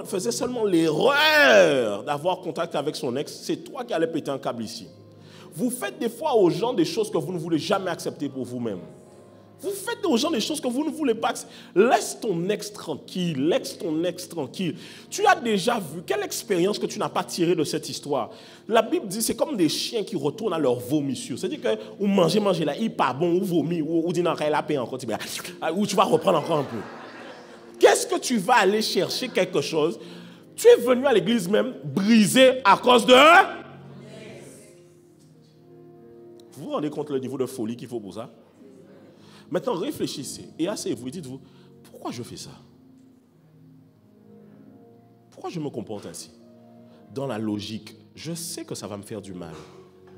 faisait seulement l'erreur d'avoir contact avec son ex, c'est toi qui allais péter un câble ici. Vous faites des fois aux gens des choses que vous ne voulez jamais accepter pour vous-même. Vous faites aux gens des choses que vous ne voulez pas accepter. Laisse ton ex tranquille, Tu as déjà vu quelle expérience que tu n'as pas tirée de cette histoire. La Bible dit c'est comme des chiens qui retournent à leur vomissure. C'est-à-dire que ou manger là, il n'est pas bon, ou vomit, ou dit non, il a payé encore, ou tu vas reprendre encore un peu. Qu'est-ce que tu vas aller chercher quelque chose? Tu es venu à l'église même brisé à cause de... Vous vous rendez compte le niveau de folie qu'il faut pour ça? Maintenant, réfléchissez et asseyez-vous et dites-vous, pourquoi je fais ça? Pourquoi je me comporte ainsi? Dans la logique, je sais que ça va me faire du mal,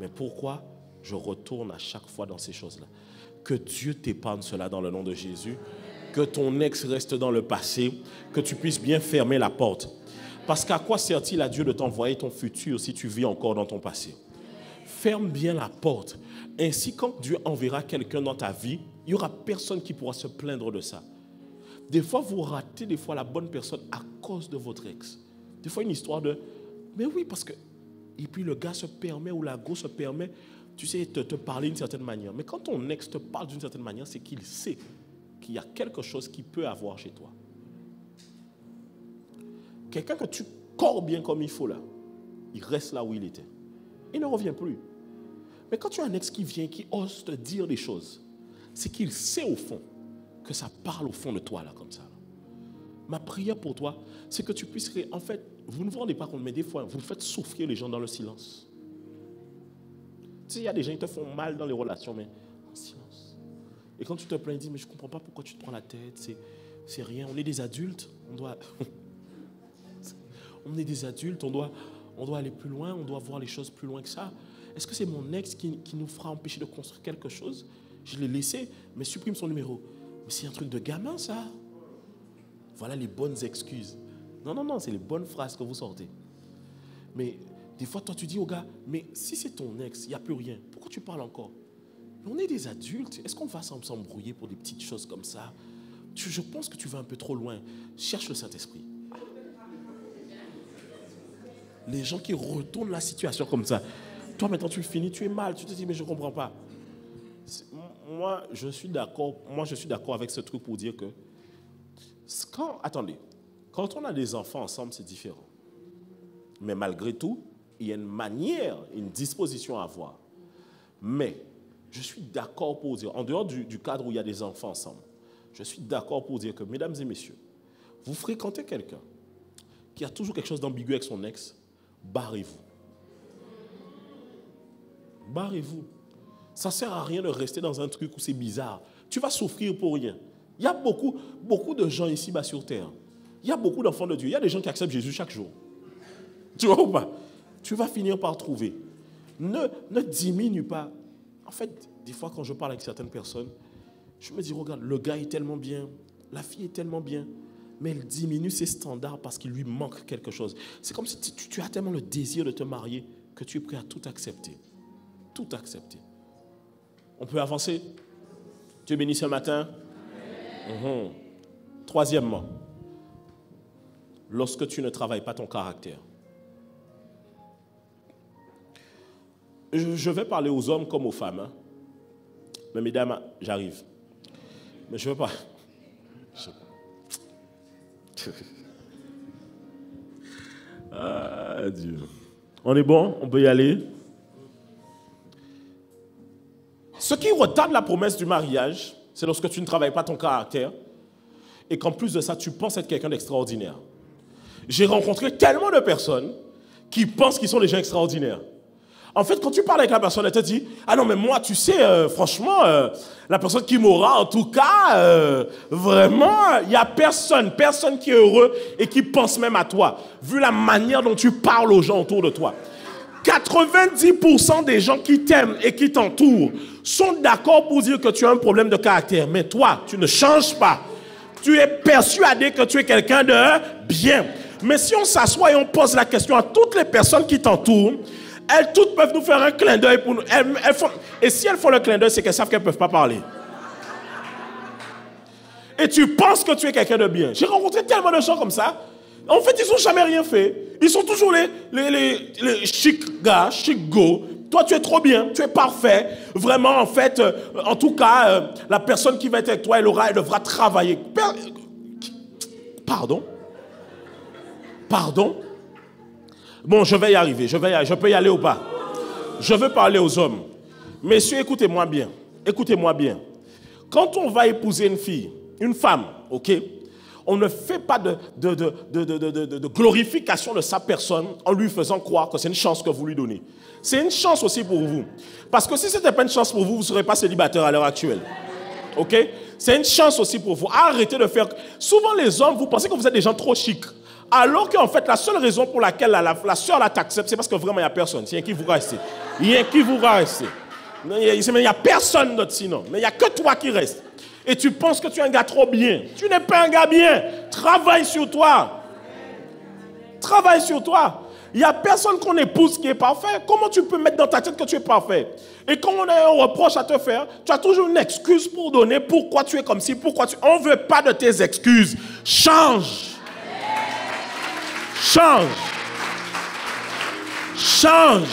mais pourquoi je retourne à chaque fois dans ces choses-là? Que Dieu t'épargne cela dans le nom de Jésus, que ton ex reste dans le passé, que tu puisses bien fermer la porte. Parce qu'à quoi sert-il à Dieu de t'envoyer ton futur si tu vis encore dans ton passé? Ferme bien la porte. Ainsi, quand Dieu enverra quelqu'un dans ta vie, il n'y aura personne qui pourra se plaindre de ça. Des fois, vous ratez la bonne personne à cause de votre ex. Des fois, une histoire de... Mais oui, parce que... Et puis le gars se permet ou la go se permet, tu sais, te parler d'une certaine manière. Mais quand ton ex te parle d'une certaine manière, c'est qu'il sait qu'il y a quelque chose qu'il peut avoir chez toi. Quelqu'un que tu corps bien comme il faut là, il reste là où il était. Il ne revient plus. Mais quand tu as un ex qui vient, qui ose te dire des choses, c'est qu'il sait au fond que ça parle au fond de toi, là, comme ça. Ma prière pour toi, c'est que tu puisses... En fait, vous ne vous rendez pas compte, mais des fois, vous faites souffrir les gens dans le silence. Tu sais, il y a des gens qui te font mal dans les relations, mais en silence. Et quand tu te plains, dis, mais je ne comprends pas pourquoi tu te prends la tête, c'est rien. On est des adultes, on est des adultes, on doit aller plus loin, on doit voir les choses plus loin que ça. Est-ce que c'est mon ex qui nous fera empêcher de construire quelque chose? Je l'ai laissé, mais supprime son numéro. Mais c'est un truc de gamin, ça. Voilà les bonnes excuses. Non, c'est les bonnes phrases que vous sortez. Mais des fois, toi, tu dis au gars, mais si c'est ton ex, il n'y a plus rien. Pourquoi tu parles encore? Mais on est des adultes. Est-ce qu'on va s'embrouiller pour des petites choses comme ça? Je pense que tu vas un peu trop loin. Cherche le Saint-Esprit. Les gens qui retournent la situation comme ça. Toi, maintenant, tu finis, tu es mal. Tu te dis, mais je ne comprends pas. Moi, je suis d'accord avec ce truc pour dire que... Attendez. Quand on a des enfants ensemble, c'est différent. Mais malgré tout, il y a une manière, une disposition à avoir. Mais je suis d'accord pour dire, en dehors du cadre où il y a des enfants ensemble, je suis d'accord pour dire que, mesdames et messieurs, vous fréquentez quelqu'un qui a toujours quelque chose d'ambigu avec son ex, barrez-vous. Barrez-vous. Ça ne sert à rien de rester dans un truc où c'est bizarre. Tu vas souffrir pour rien. Il y a beaucoup de gens ici-bas sur terre. Il y a beaucoup d'enfants de Dieu. Il y a des gens qui acceptent Jésus chaque jour. Tu vois ou pas? Tu vas finir par trouver. Ne diminue pas. En fait, des fois, quand je parle avec certaines personnes, je me dis, regarde, le gars est tellement bien, la fille est tellement bien, mais elle diminue ses standards parce qu'il lui manque quelque chose. C'est comme si tu as tellement le désir de te marier que tu es prêt à tout accepter. Tout accepter. On peut avancer? Dieu bénit ce matin. Troisièmement, lorsque tu ne travailles pas ton caractère. Je vais parler aux hommes comme aux femmes. Hein. Mais mesdames, j'arrive. Mais je ne veux pas. Ah, Dieu. On est bon? On peut y aller? Ce qui retarde la promesse du mariage, c'est lorsque tu ne travailles pas ton caractère et qu'en plus de ça, tu penses être quelqu'un d'extraordinaire. J'ai rencontré tellement de personnes qui pensent qu'ils sont des gens extraordinaires. En fait, quand tu parles avec la personne, elle te dit « Ah non, mais moi, tu sais, franchement, la personne qui m'aura, en tout cas, vraiment, il n'y a personne qui est heureux et qui pense même à toi, vu la manière dont tu parles aux gens autour de toi. » 90% des gens qui t'aiment et qui t'entourent sont d'accord pour dire que tu as un problème de caractère. Mais toi, tu ne changes pas. Tu es persuadé que tu es quelqu'un de bien. Mais si on s'assoit et on pose la question à toutes les personnes qui t'entourent, elles toutes peuvent nous faire un clin d'œil pour nous. Et si elles font le clin d'œil, c'est qu'elles savent qu'elles ne peuvent pas parler. Et tu penses que tu es quelqu'un de bien. J'ai rencontré tellement de gens comme ça. En fait, ils n'ont jamais rien fait. Ils sont toujours les chic gars, chic go. Toi, tu es trop bien, tu es parfait. Vraiment, en fait, en tout cas, la personne qui va être avec toi, elle devra travailler. Pardon? Bon, je vais y arriver. Je peux y aller ou pas? Je veux parler aux hommes. Messieurs, écoutez-moi bien. Écoutez-moi bien. Quand on va épouser une fille, une femme, ok? On ne fait pas de glorification de sa personne en lui faisant croire que c'est une chance que vous lui donnez. C'est une chance aussi pour vous. Parce que si ce n'était pas une chance pour vous, vous ne serez pas célibataire à l'heure actuelle. Ok? C'est une chance aussi pour vous. Arrêtez de faire... Souvent les hommes, vous pensez que vous êtes des gens trop chics. Alors qu'en fait, la seule raison pour laquelle la soeur t'accepte, c'est parce que vraiment il n'y a personne. C'est qui vous reste. Il y a qui vous reste. Il n'y a personne d'autre sinon. Mais il n'y a que toi qui reste. Et tu penses que tu es un gars trop bien. Tu n'es pas un gars bien. Travaille sur toi. Travaille sur toi. Il n'y a personne qu'on épouse qui est parfait. Comment tu peux mettre dans ta tête que tu es parfait? Et quand on a un reproche à te faire, tu as toujours une excuse pour donner pourquoi tu es comme ci, pourquoi tu... On ne veut pas de tes excuses. Change. Change. Change.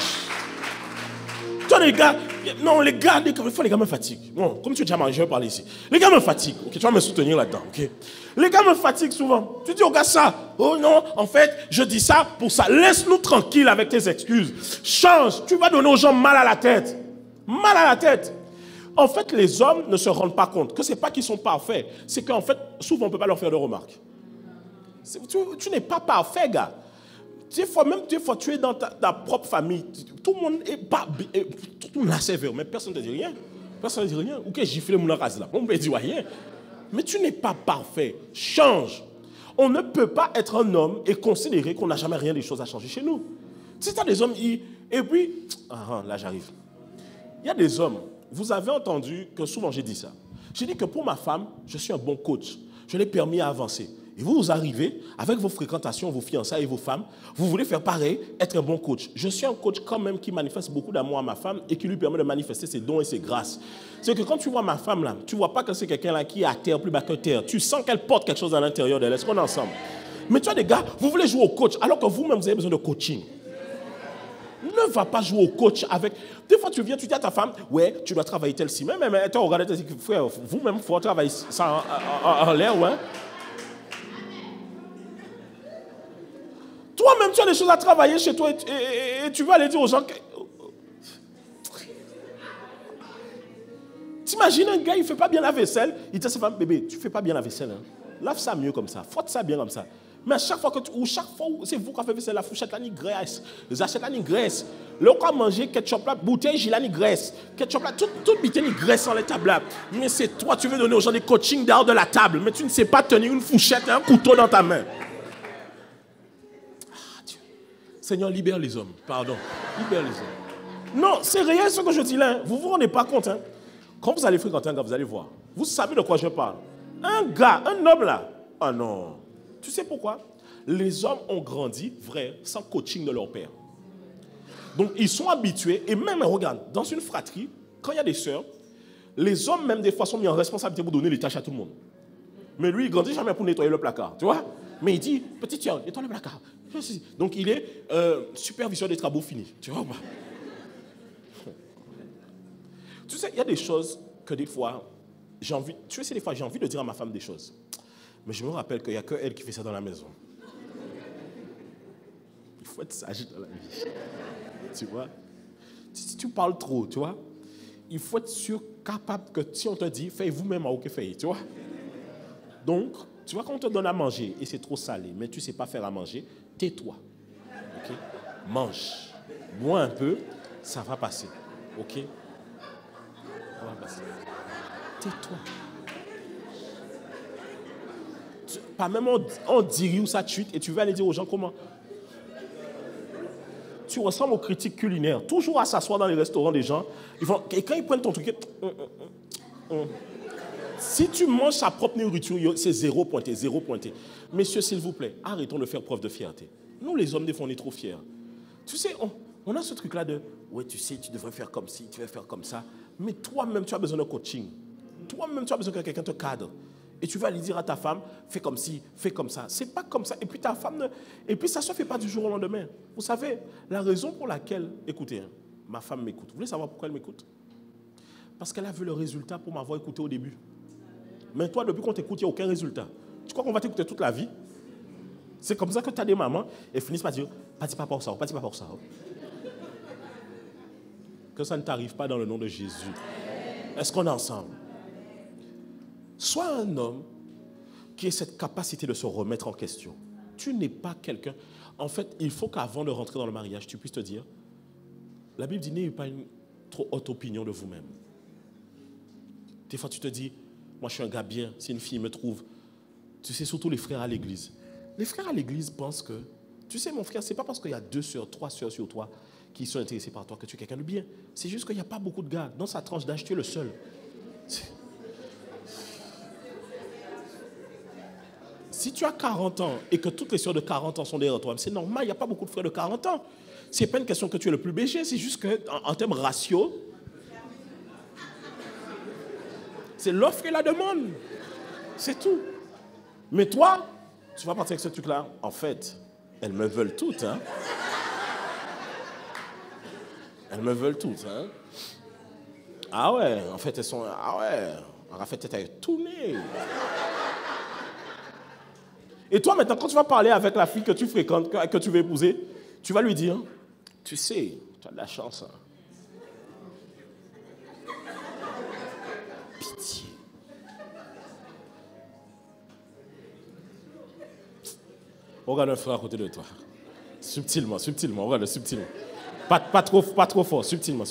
Toi les gars... Non, les gars, des fois les gars me fatiguent. Non, comme tu es déjà marié, je vais parler ici. Les gars me fatiguent. Ok, tu vas me soutenir là-dedans. Ok. Les gars me fatiguent souvent. Tu dis au gars ça. Oh non, en fait, je dis ça pour ça. Laisse-nous tranquille avec tes excuses. Change. Tu vas donner aux gens mal à la tête. Mal à la tête. En fait, les hommes ne se rendent pas compte que ce n'est pas qu'ils sont parfaits. C'est qu'en fait, souvent, on ne peut pas leur faire de remarques. Tu n'es pas parfait, gars. Des fois, tu es dans ta propre famille. Tout le monde est pas... Tout le monde est sévère, mais personne ne te dit rien. Personne ne dit rien. Ou que gifler mon race là. On ne me dit rien. Mais tu n'es pas parfait. Change. On ne peut pas être un homme et considérer qu'on n'a jamais rien des choses à changer chez nous. Si tu as des hommes... Et puis... là, j'arrive. Il y a des hommes... Vous avez entendu que souvent j'ai dit ça. J'ai dit que pour ma femme, je suis un bon coach. Je l'ai permis à avancer. Et vous arrivez, avec vos fréquentations, vos fiançailles et vos femmes, vous voulez faire pareil, être un bon coach. Je suis un coach quand même qui manifeste beaucoup d'amour à ma femme et qui lui permet de manifester ses dons et ses grâces. C'est que quand tu vois ma femme là, tu ne vois pas que c'est quelqu'un là qui est à terre, plus bas que terre. Tu sens qu'elle porte quelque chose à l'intérieur d'elle. Est-ce qu'on est ensemble? Mais tu as des gars, vous voulez jouer au coach alors que vous-même vous avez besoin de coaching. Ne va pas jouer au coach avec... Des fois, tu viens, tu dis à ta femme, ouais, tu dois travailler tel ci. Même toi, regardez, tu dis, frère, vous-même, il faut travailler ça en l'air, ouais. tu as des choses à travailler chez toi et tu vas aller dire aux gens que... T'imagines un gars, il ne fait pas bien la vaisselle, il dit à sa femme, bébé, tu ne fais pas bien la vaisselle. Hein. Lave ça mieux comme ça, frotte ça bien comme ça. Mais à chaque fois que c'est vous qui avez fait la fourchette, là, ni graisse. Les assiettes, là, ni graisse. Là, on manger ketchup, là, bouteille, j'ai là, ni graisse. Ketchup, là, tout bité, ni graisse dans les tables, là. Mais c'est toi, tu veux donner aux gens des coachings dehors de la table, mais tu ne sais pas tenir une fourchette et un couteau dans ta main. Ah, Dieu. Seigneur, libère les hommes. Pardon. Libère les hommes. Non, c'est réel ce que je dis là. Hein. Vous ne vous rendez pas compte. Hein. Quand vous allez fréquenter un gars, vous allez voir. Vous savez de quoi je parle. Un gars, un homme là. Ah non. Tu sais pourquoi? Les hommes ont grandi, vrai, sans coaching de leur père. Donc, ils sont habitués. Et même, regarde, dans une fratrie, quand il y a des sœurs, les hommes, même des fois, sont mis en responsabilité pour donner les tâches à tout le monde. Mais lui, il grandit jamais pour nettoyer le placard, tu vois? Mais il dit, petit tiens, nettoie le placard. Donc, il est superviseur des travaux finis, tu vois? Tu sais, il y a des choses que des fois, j'ai envie de dire à ma femme des choses. Mais je me rappelle qu'il n'y a que elle qui fait ça dans la maison. Il faut être sage dans la vie. Tu vois? Si tu parles trop, tu vois, il faut être sûr, capable que si on te dit, faites vous-même à aucun fait, tu vois? Donc, tu vois, quand on te donne à manger et c'est trop salé, mais tu ne sais pas faire à manger, tais-toi. Ok? Mange. Bois un peu, ça va passer. Ok? Ça va passer. Tais-toi. Pas même on dirait où ça chute et tu vas aller dire aux gens comment. Tu ressembles aux critiques culinaires. Toujours à s'asseoir dans les restaurants des gens. Et quand ils prennent ton truc, si tu manges sa propre nourriture, c'est zéro pointé, zéro pointé. Messieurs, s'il vous plaît, arrêtons de faire preuve de fierté. Nous, les hommes, des fois, on est trop fiers. Tu sais, on a ce truc-là de, ouais, tu sais, tu devrais faire comme ci, tu devrais faire comme ça. Mais toi-même, tu as besoin de coaching. Toi-même, tu as besoin que quelqu'un te cadre. Et tu vas aller dire à ta femme, fais comme ci, fais comme ça. C'est pas comme ça. Et puis ta femme, et puis ça ne se fait pas du jour au lendemain. Vous savez, la raison pour laquelle, écoutez, hein, ma femme m'écoute. Vous voulez savoir pourquoi elle m'écoute? Parce qu'elle a vu le résultat pour m'avoir écouté au début. Mais toi, depuis qu'on t'écoute, il n'y a aucun résultat. Tu crois qu'on va t'écouter toute la vie? C'est comme ça que tu as des mamans et finissent par dire, pas pas pour ça, pas pour ça. Que ça ne t'arrive pas dans le nom de Jésus. Est-ce qu'on est ensemble? Sois un homme qui ait cette capacité de se remettre en question. Tu n'es pas quelqu'un... En fait, il faut qu'avant de rentrer dans le mariage, tu puisses te dire, la Bible dit, n'ayez pas une trop haute opinion de vous-même. Des fois, tu te dis, moi, je suis un gars bien, si une fille me trouve... Tu sais, surtout les frères à l'église. Les frères à l'église pensent que... Tu sais, mon frère, ce n'est pas parce qu'il y a 2 sœurs, 3 sœurs sur toi qui sont intéressées par toi que tu es quelqu'un de bien. C'est juste qu'il n'y a pas beaucoup de gars. Dans sa tranche d'âge, tu es le seul. Si tu as 40 ans et que toutes les sœurs de 40 ans sont derrière toi, c'est normal, il n'y a pas beaucoup de frères de 40 ans. Ce n'est pas une question que tu es le plus BG, c'est juste qu'en termes ratio, c'est l'offre et la demande. C'est tout. Mais toi, tu vas partir avec ce truc-là. En fait, elles me veulent toutes. Hein. Elles me veulent toutes. Hein. Ah ouais, en fait, elles sont... Ah ouais, en fait, elles t'ont tourné. Et toi, maintenant, quand tu vas parler avec la fille que tu fréquentes, que tu veux épouser, tu vas lui dire, tu sais, tu as de la chance. Hein. Pitié. Regarde un frère à côté de toi. Subtilement, regarde subtilement. Pas trop fort, subtilement.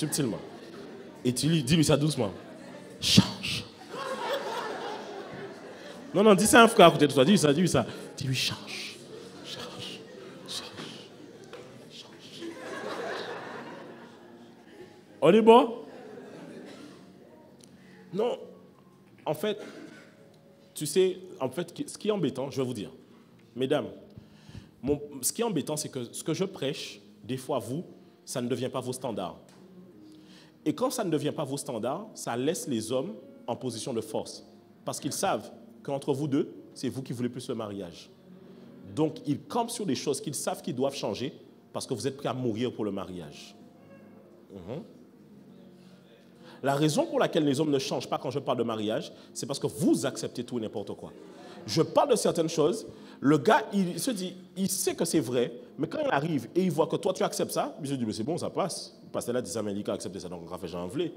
Et tu lui dis ça doucement. Change. Non, dis ça à un frère à côté de toi, dis ça. Dis-lui, change. On est bon? Non. En fait, tu sais, ce qui est embêtant, je vais vous dire, mesdames, ce qui est embêtant, c'est que ce que je prêche, des fois, ça ne devient pas vos standards. Et quand ça ne devient pas vos standards, ça laisse les hommes en position de force. Parce qu'ils savent qu'entre vous deux, c'est vous qui voulez plus le mariage. Donc, ils campent sur des choses qu'ils savent qu'ils doivent changer parce que vous êtes prêts à mourir pour le mariage. La raison pour laquelle les hommes ne changent pas quand je parle de mariage, c'est parce que vous acceptez tout et n'importe quoi. Je parle de certaines choses, le gars, il se dit, il sait que c'est vrai, Mais quand il arrive et il voit que toi, tu acceptes ça, je dis, mais c'est bon, ça passe. Le pasteur là dit ça, mais il a accepté ça, donc on va faire Jean Vlé.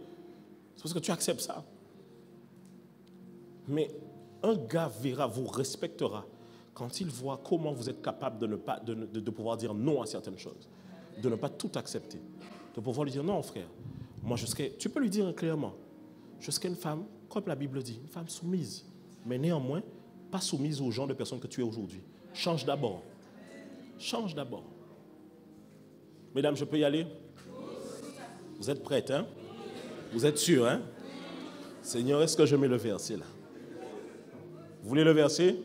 C'est parce que tu acceptes ça. Mais un gars verra, vous respectera quand il voit comment vous êtes capable de pouvoir dire non à certaines choses, de ne pas tout accepter, de pouvoir lui dire non, frère. Moi, tu peux lui dire clairement, je serai une femme, comme la Bible dit, une femme soumise, mais néanmoins, pas soumise au genre de personne que tu es aujourd'hui. Change d'abord. Change d'abord. Mesdames, je peux y aller? Vous êtes prêtes, hein? Vous êtes sûrs, hein? Seigneur, est-ce que je mets le verset là? Vous voulez le verset?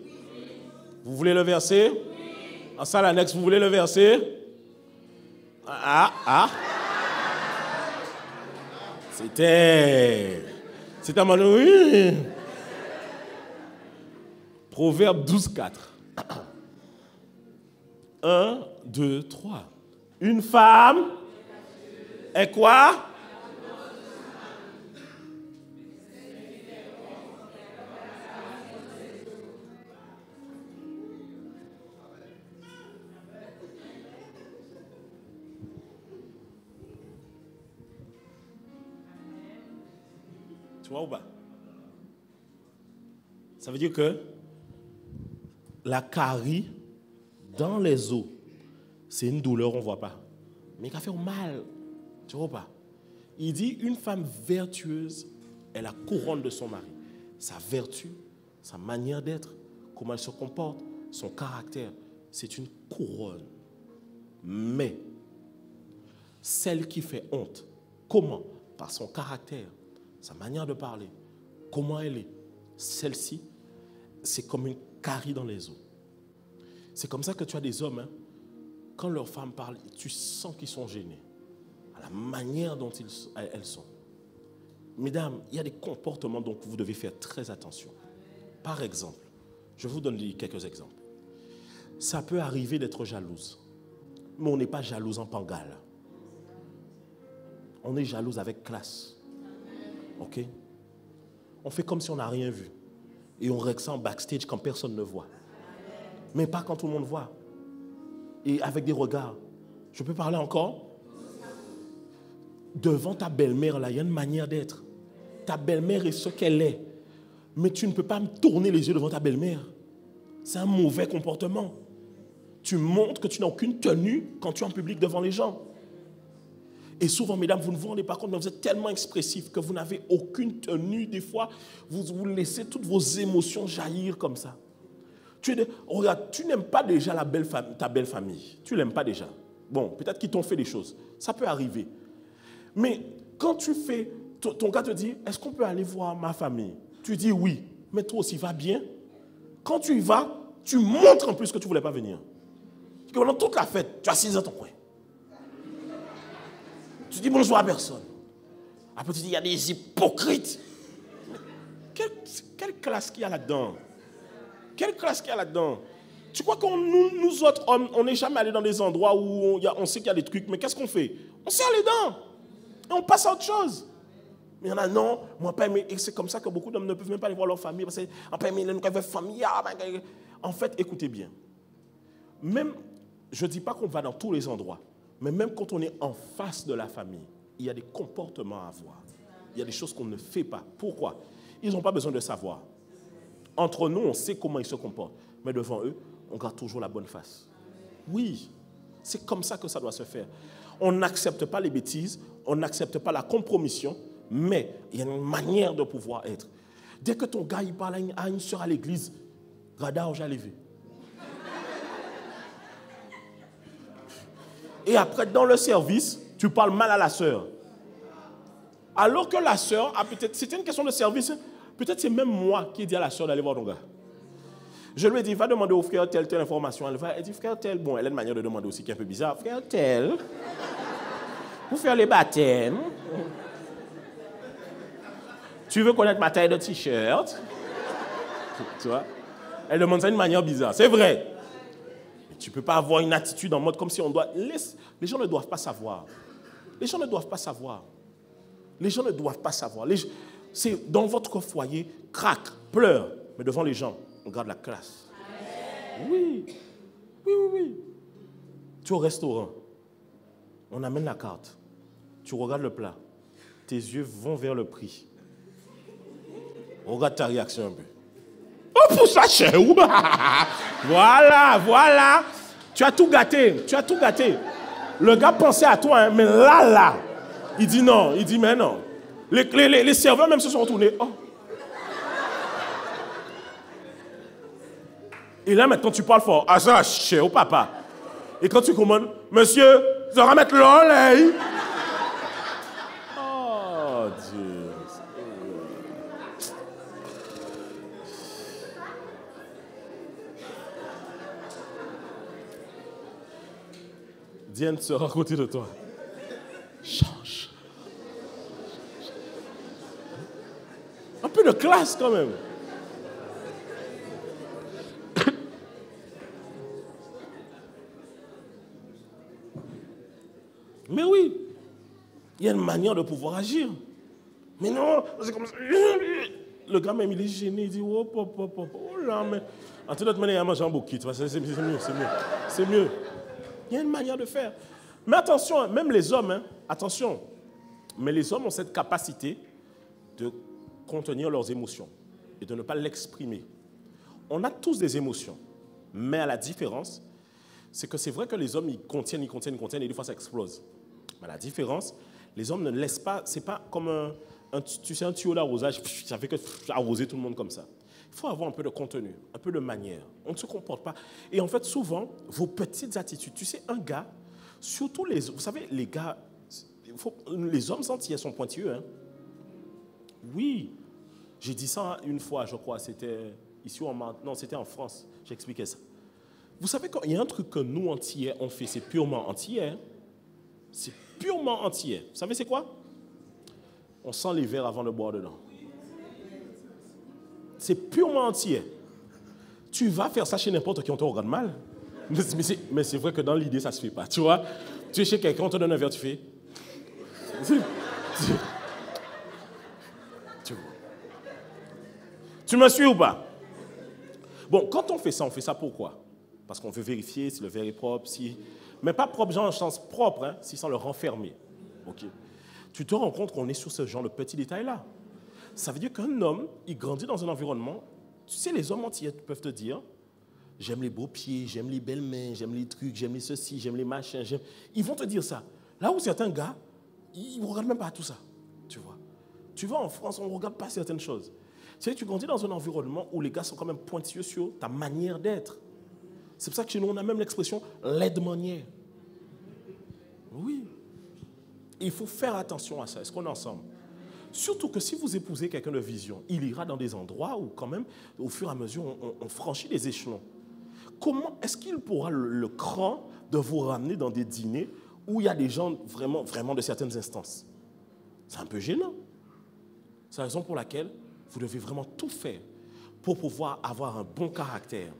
Vous voulez le verset? En salle annexe, vous voulez le verset? C'était mon oui. Proverbe 12:4. 1, 2, 3. Une femme est quoi? Tu vois ou pas? Ça veut dire que la carie dans les os, c'est une douleur, on ne voit pas. Mais qui a fait mal. Tu vois ou pas? Il dit une femme vertueuse est la couronne de son mari. Sa vertu, sa manière d'être, comment elle se comporte, son caractère, c'est une couronne. Mais celle qui fait honte, comment? Par son caractère, sa manière de parler, comment elle est, celle-ci, c'est comme une carie dans les os. C'est comme ça que tu as des hommes, hein, quand leurs femmes parlent, tu sens qu'ils sont gênés, à la manière dont elles sont. Mesdames, il y a des comportements dont vous devez faire très attention. Par exemple, je vous donne quelques exemples. Ça peut arriver d'être jalouse, mais on n'est pas jalouse en pangale. On est jalouse avec classe. Ok? On fait comme si on n'a rien vu. Et on règle ça en backstage quand personne ne voit. Mais pas quand tout le monde voit. Et avec des regards. Je peux parler encore? Devant ta belle-mère, là, il y a une manière d'être. Ta belle-mère est ce qu'elle est. Mais tu ne peux pas me tourner les yeux devant ta belle-mère. C'est un mauvais comportement. Tu montres que tu n'as aucune tenue quand tu es en public devant les gens. Et souvent, mesdames, vous ne vous rendez pas compte, mais vous êtes tellement expressif que vous n'avez aucune tenue. Des fois, vous laissez toutes vos émotions jaillir comme ça. Regarde, tu n'aimes pas déjà ta belle famille. Tu ne l'aimes pas déjà. Bon, peut-être qu'ils t'ont fait des choses. Ça peut arriver. Mais quand tu fais, ton gars te dit, est-ce qu'on peut aller voir ma famille? Tu dis oui, mais toi aussi, va bien. Quand tu y vas, tu montres en plus que tu ne voulais pas venir. Parce que pendant toute la fête, tu as assis dans ton coin. Tu dis bonjour à personne. Après, tu dis, il y a des hypocrites. Quelle classe qu'il y a là-dedans? Quelle classe qu'il y a là-dedans? Tu crois que nous autres hommes, on n'est jamais allé dans des endroits où on sait qu'il y a des trucs, mais qu'est-ce qu'on fait? On serre les dents. Et on passe à autre chose. Mais il y en a, non, moi pas aimé. Et c'est comme ça que beaucoup d'hommes ne peuvent même pas aller voir leur famille. Parce qu'on pas aimé les famille. En fait, écoutez bien. Même, je ne dis pas qu'on va dans tous les endroits. Mais même quand on est en face de la famille, il y a des comportements à avoir. Il y a des choses qu'on ne fait pas. Pourquoi? Ils n'ont pas besoin de savoir. Entre nous, on sait comment ils se comportent. Mais devant eux, on garde toujours la bonne face. Oui, c'est comme ça que ça doit se faire. On n'accepte pas les bêtises, on n'accepte pas la compromission, mais il y a une manière de pouvoir être. Dès que ton gars il parle à une soeur à l'église, Rada, j'ai levé. Et après, dans le service, tu parles mal à la sœur. Alors que la sœur, peut-être, c'était une question de service, peut-être c'est même moi qui ai dit à la sœur d'aller voir ton gars. Je lui ai dit, va demander au frère telle information. Elle dit, frère tel, bon, elle a une manière de demander aussi qui est un peu bizarre. Frère tel, pour faire les baptêmes, tu veux connaître ma taille de t-shirt? Tu vois? Elle demande ça d'une manière bizarre. C'est vrai. Tu ne peux pas avoir une attitude en mode comme si on doit... Les gens ne doivent pas savoir. Les gens ne doivent pas savoir. Les gens ne doivent pas savoir. C'est dans votre foyer, craque, pleure. Mais devant les gens, on garde la classe. Oui. Oui. Tu es au restaurant. On amène la carte. Tu regardes le plat. Tes yeux vont vers le prix. Regarde ta réaction un peu. Oh, pour ça, cher. Voilà, voilà. Tu as tout gâté. Tu as tout gâté. Le gars pensait à toi, hein, mais là, il dit non. Il dit, mais non. Les serveurs même se sont retournés. Oh. Et là, maintenant, tu parles fort. Ah, ça, cher, papa. Et quand tu commandes, monsieur, tu dois remettre l'olé. Oh, Dieu. Diane sera à côté de toi. Change. Un peu de classe quand même. Mais oui, il y a une manière de pouvoir agir. Mais non, c'est comme ça. Le gars même, il est gêné, il dit, oh, là, mais... En toute autre manière, il a mangé un bouquet, c'est mieux. C'est mieux. Il y a une manière de faire. Mais attention, même les hommes, hein, attention, mais les hommes ont cette capacité de contenir leurs émotions et de ne pas l'exprimer. On a tous des émotions, mais à la différence, c'est que c'est vrai que les hommes, ils contiennent, et des fois ça explose. Mais la différence, les hommes ne laissent pas, c'est pas comme un tuyau d'arrosage, ça fait que arroser tout le monde comme ça. Il faut avoir un peu de contenu, un peu de manière. On ne se comporte pas. Et en fait, souvent, vos petites attitudes, tu sais, un gars, surtout vous savez, les gars, les hommes antillais sont pointilleux. Hein? Oui, j'ai dit ça une fois, je crois, c'était ici non, c'était en France, j'expliquais ça. Vous savez, il y a un truc que nous, antillais, on fait, c'est purement antillais. Hein? C'est purement antillais. Vous savez, c'est quoi? On sent les verres avant de boire dedans. C'est purement antillais. Tu vas faire ça chez n'importe qui, on te regarde mal. Mais c'est vrai que dans l'idée, ça ne se fait pas. Tu vois, tu es chez quelqu'un, on te donne un verre, tu fais... Tu me suis ou pas? Bon, quand on fait ça pourquoi? Parce qu'on veut vérifier si le verre est propre, mais pas propre, genre en sens propre, hein, si sans le renfermer. Okay. Tu te rends compte qu'on est sur ce genre de petits détails-là. Ça veut dire qu'un homme, il grandit dans un environnement, tu sais, les hommes entiers peuvent te dire, j'aime les beaux pieds, j'aime les belles mains, j'aime les trucs, j'aime les ceci, j'aime les machins, ils vont te dire ça. Là où certains gars, ils ne regardent même pas tout ça, tu vois. Tu vois, en France, on ne regarde pas certaines choses. Tu sais, tu grandis dans un environnement où les gars sont quand même pointilleux sur ta manière d'être. C'est pour ça que chez nous, on a même l'expression « laide-manière ». Oui. Il faut faire attention à ça. Est-ce qu'on est ensemble? Surtout que si vous épousez quelqu'un de vision, il ira dans des endroits où quand même, au fur et à mesure, on franchit les échelons. Comment est-ce qu'il pourra le cran de vous ramener dans des dîners où il y a des gens vraiment, vraiment de certaines instances? C'est un peu gênant. C'est la raison pour laquelle vous devez vraiment tout faire pour pouvoir avoir un bon caractère,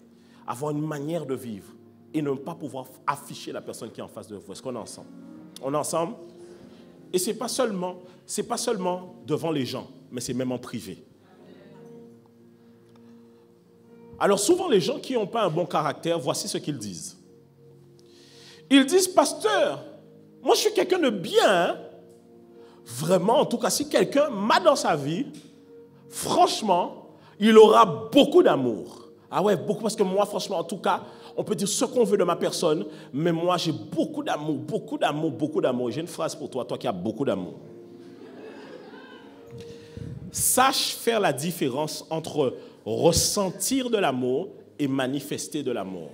avoir une manière de vivre et ne pas pouvoir afficher la personne qui est en face de vous. Est-ce qu'on est ensemble? On est ensemble? Et ce n'est pas seulement devant les gens, mais c'est même en privé. Alors souvent, les gens qui n'ont pas un bon caractère, voici ce qu'ils disent. Ils disent, pasteur, moi je suis quelqu'un de bien. Hein? Vraiment, en tout cas, si quelqu'un m'a dans sa vie, franchement, il aura beaucoup d'amour. Ah ouais, beaucoup, parce que moi, franchement, en tout cas, on peut dire ce qu'on veut de ma personne, mais moi, j'ai beaucoup d'amour, beaucoup d'amour, beaucoup d'amour. J'ai une phrase pour toi, toi qui as beaucoup d'amour. Sache faire la différence entre ressentir de l'amour et manifester de l'amour.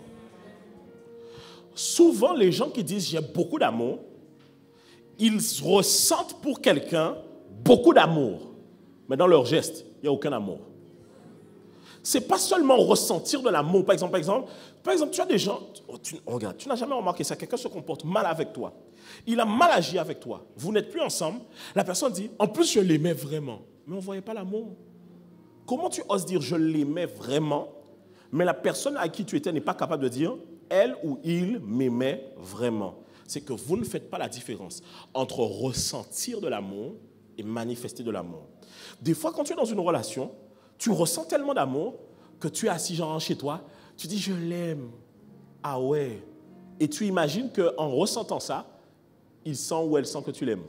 Souvent, les gens qui disent « j'ai beaucoup d'amour », ils ressentent pour quelqu'un beaucoup d'amour, mais dans leur geste, il n'y a aucun amour. Ce n'est pas seulement ressentir de l'amour. Par exemple, tu as des gens, regarde, tu n'as jamais remarqué ça, quelqu'un se comporte mal avec toi. Il a mal agi avec toi. Vous n'êtes plus ensemble. La personne dit, en plus, je l'aimais vraiment. Mais on ne voyait pas l'amour. Comment tu oses dire, je l'aimais vraiment, mais la personne à qui tu étais n'est pas capable de dire, elle ou il m'aimait vraiment. C'est que vous ne faites pas la différence entre ressentir de l'amour et manifester de l'amour. Des fois, quand tu es dans une relation, tu ressens tellement d'amour que tu es assis genre chez toi, tu dis « je l'aime ». Ah ouais, Et tu imagines qu'en ressentant ça, il sent ou elle sent que tu l'aimes.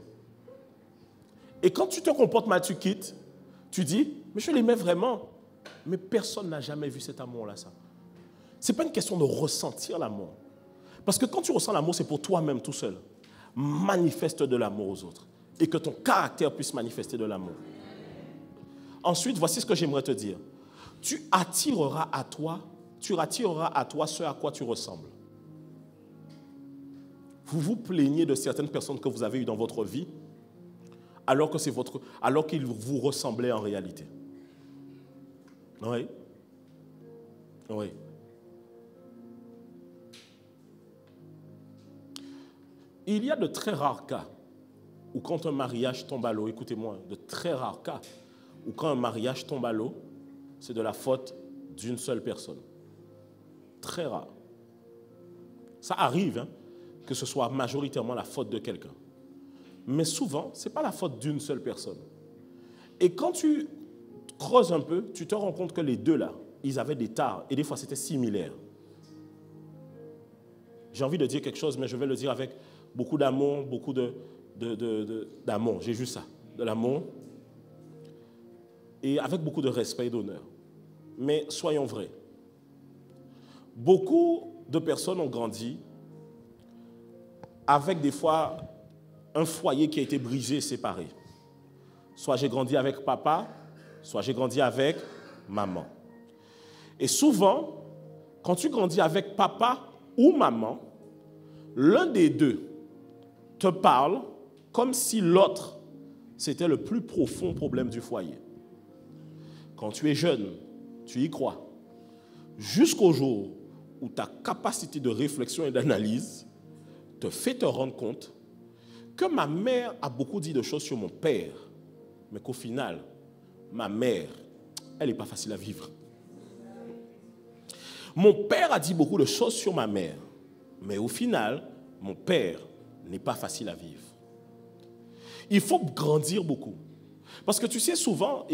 Et quand tu te comportes mal, tu quittes, tu dis, mais je l'aimais vraiment. Mais personne n'a jamais vu cet amour-là, ça. Ce n'est pas une question de ressentir l'amour. Parce que quand tu ressens l'amour, c'est pour toi-même tout seul. Manifeste de l'amour aux autres. Et que ton caractère puisse manifester de l'amour. Ensuite, voici ce que j'aimerais te dire. Tu attireras à toi ce à quoi tu ressembles. Vous vous plaignez de certaines personnes que vous avez eues dans votre vie, alors qu'ils vous ressemblaient en réalité. Oui. Oui. Il y a de très rares cas où quand un mariage tombe à l'eau, écoutez-moi, de très rares cas où quand un mariage tombe à l'eau, c'est de la faute d'une seule personne. Très rare. Ça arrive, hein, que ce soit majoritairement la faute de quelqu'un. Mais souvent, ce n'est pas la faute d'une seule personne. Et quand tu creuses un peu, tu te rends compte que les deux là, ils avaient des tares et des fois c'était similaire. J'ai envie de dire quelque chose, mais je vais le dire avec beaucoup d'amour, beaucoup d'amour. J'ai juste ça, de l'amour et avec beaucoup de respect et d'honneur. Mais soyons vrais. Beaucoup de personnes ont grandi avec des fois un foyer qui a été brisé et séparé. Soit j'ai grandi avec papa, soit j'ai grandi avec maman. Et souvent, quand tu grandis avec papa ou maman, l'un des deux te parle comme si l'autre, c'était le plus profond problème du foyer. Quand tu es jeune, tu y crois. Jusqu'au jour où ta capacité de réflexion et d'analyse te fait te rendre compte que ma mère a beaucoup dit de choses sur mon père, mais qu'au final, ma mère, elle n'est pas facile à vivre. Mon père a dit beaucoup de choses sur ma mère, mais au final, mon père n'est pas facile à vivre. Il faut grandir beaucoup. Parce que tu sais, souvent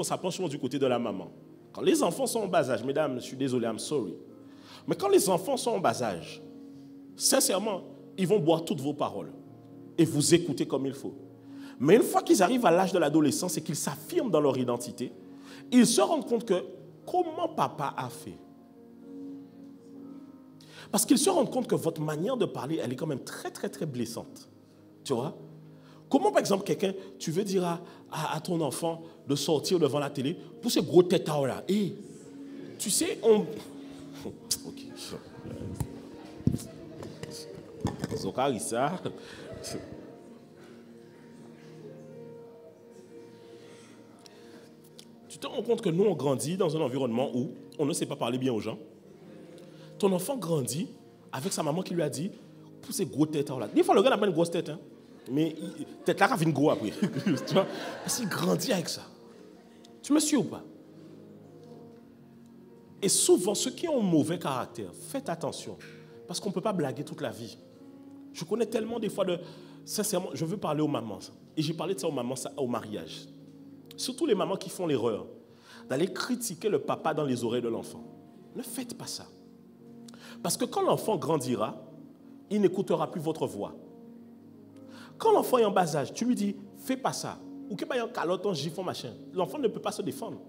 ça prend souvent du côté de la maman. Quand les enfants sont en bas âge, mesdames, je suis désolé, I'm sorry. Mais quand les enfants sont en bas âge, sincèrement, ils vont boire toutes vos paroles et vous écouter comme il faut. Mais une fois qu'ils arrivent à l'âge de l'adolescence et qu'ils s'affirment dans leur identité, ils se rendent compte que comment papa a fait. Parce qu'ils se rendent compte que votre manière de parler, elle est quand même très, très, très blessante. Tu vois? Comment, par exemple, tu veux dire à ton enfant de sortir devant la télé pour ces gros tétards-là? Et tu sais, Ok. Zokarissa. Tu te rends compte que nous, on grandit dans un environnement où on ne sait pas parler bien aux gens. Ton enfant grandit avec sa maman qui lui a dit, pour ces gros tétards-là. Des fois, le gars n'a pas une grosse tête, hein. Mais tête là, il vient gros après. Tu vois? Parce qu'il grandit avec ça. Tu me suis ou pas? Et souvent, ceux qui ont un mauvais caractère, faites attention. Parce qu'on ne peut pas blaguer toute la vie. Je connais tellement des fois sincèrement, je veux parler aux mamans. Et j'ai parlé de ça aux mamans au mariage. Surtout les mamans qui font l'erreur d'aller critiquer le papa dans les oreilles de l'enfant. Ne faites pas ça. Parce que quand l'enfant grandira, il n'écoutera plus votre voix. Quand l'enfant est en bas âge, tu lui dis, fais pas ça. Ou qu'il y ait un calotte, un gifon, machin. L'enfant ne peut pas se défendre.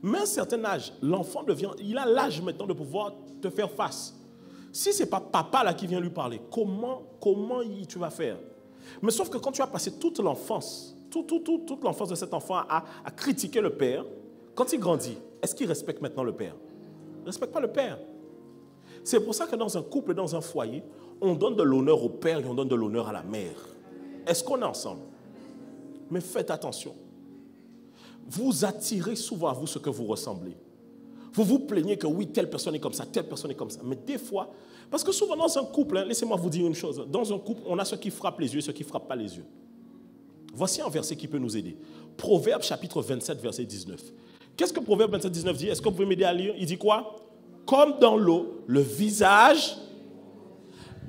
Mais à un certain âge, l'enfant il a l'âge maintenant de pouvoir te faire face. Si ce n'est pas papa là qui vient lui parler, comment tu vas faire? Mais sauf que quand tu as passé toute l'enfance, toute l'enfance de cet enfant à critiquer le père, quand il grandit, est-ce qu'il respecte maintenant le père? Il ne respecte pas le père. C'est pour ça que dans un couple, dans un foyer, on donne de l'honneur au père et on donne de l'honneur à la mère. Est-ce qu'on est ensemble? Mais faites attention. Vous attirez souvent à vous ce que vous ressemblez. Vous vous plaignez que oui, telle personne est comme ça, telle personne est comme ça. Mais des fois, parce que souvent dans un couple, laissez-moi vous dire une chose, dans un couple, on a ceux qui frappent les yeux et ceux qui ne frappent pas les yeux. Voici un verset qui peut nous aider. Proverbe chapitre 27, verset 19. Qu'est-ce que Proverbe 27, 19 dit? Est-ce que vous pouvez m'aider à lire? Il dit quoi? Comme dans l'eau, le visage,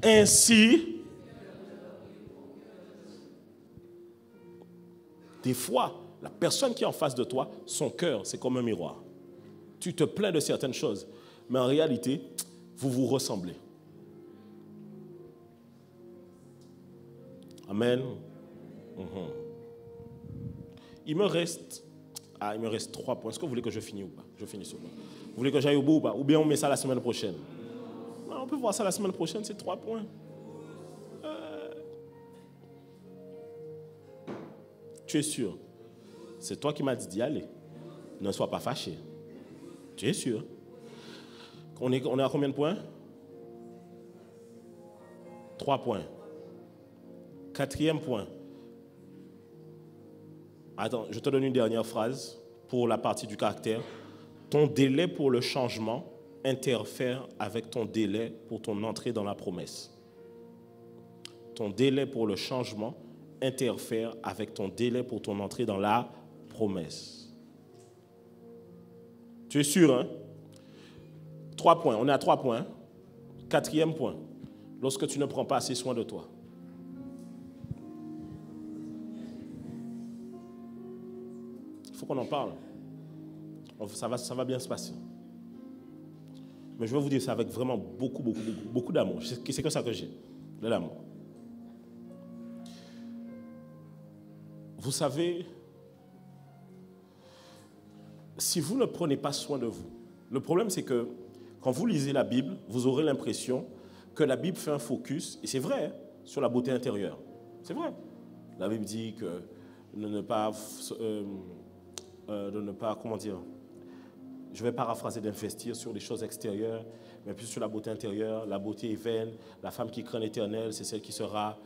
ainsi... Des fois, la personne qui est en face de toi, son cœur, c'est comme un miroir. Tu te plains de certaines choses, mais en réalité, vous vous ressemblez. Amen. Il me reste 3 points. Est-ce que vous voulez que je finisse ou pas? Je finis sur moi. Vous voulez que j'aille au bout ou pas? Ou bien on met ça la semaine prochaine? Non, on peut voir ça la semaine prochaine, c'est 3 points. Tu es sûr? C'est toi qui m'as dit d'y aller. Ne sois pas fâché. Tu es sûr? On est à combien de points? 3 points. 4e point. Attends, je te donne une dernière phrase pour la partie du caractère. Ton délai pour le changement interfère avec ton délai pour ton entrée dans la promesse. Ton délai pour le changement interfère avec ton délai pour ton entrée dans la promesse. Tu es sûr, hein? 3 points. On est à 3 points. 4e point. Lorsque tu ne prends pas assez soin de toi. Il faut qu'on en parle. Ça va bien se passer. Mais je vais vous dire ça avec vraiment beaucoup d'amour. C'est que ça que j'ai, de l'amour. Vous savez, si vous ne prenez pas soin de vous, le problème c'est que quand vous lisez la Bible, vous aurez l'impression que la Bible fait un focus, et c'est vrai, hein, sur la beauté intérieure. C'est vrai. La Bible dit que de ne pas, comment dire, je vais paraphraser, d'investir sur les choses extérieures, mais plus sur la beauté intérieure. La beauté est vaine. La femme qui craint l'Éternel, c'est celle qui sera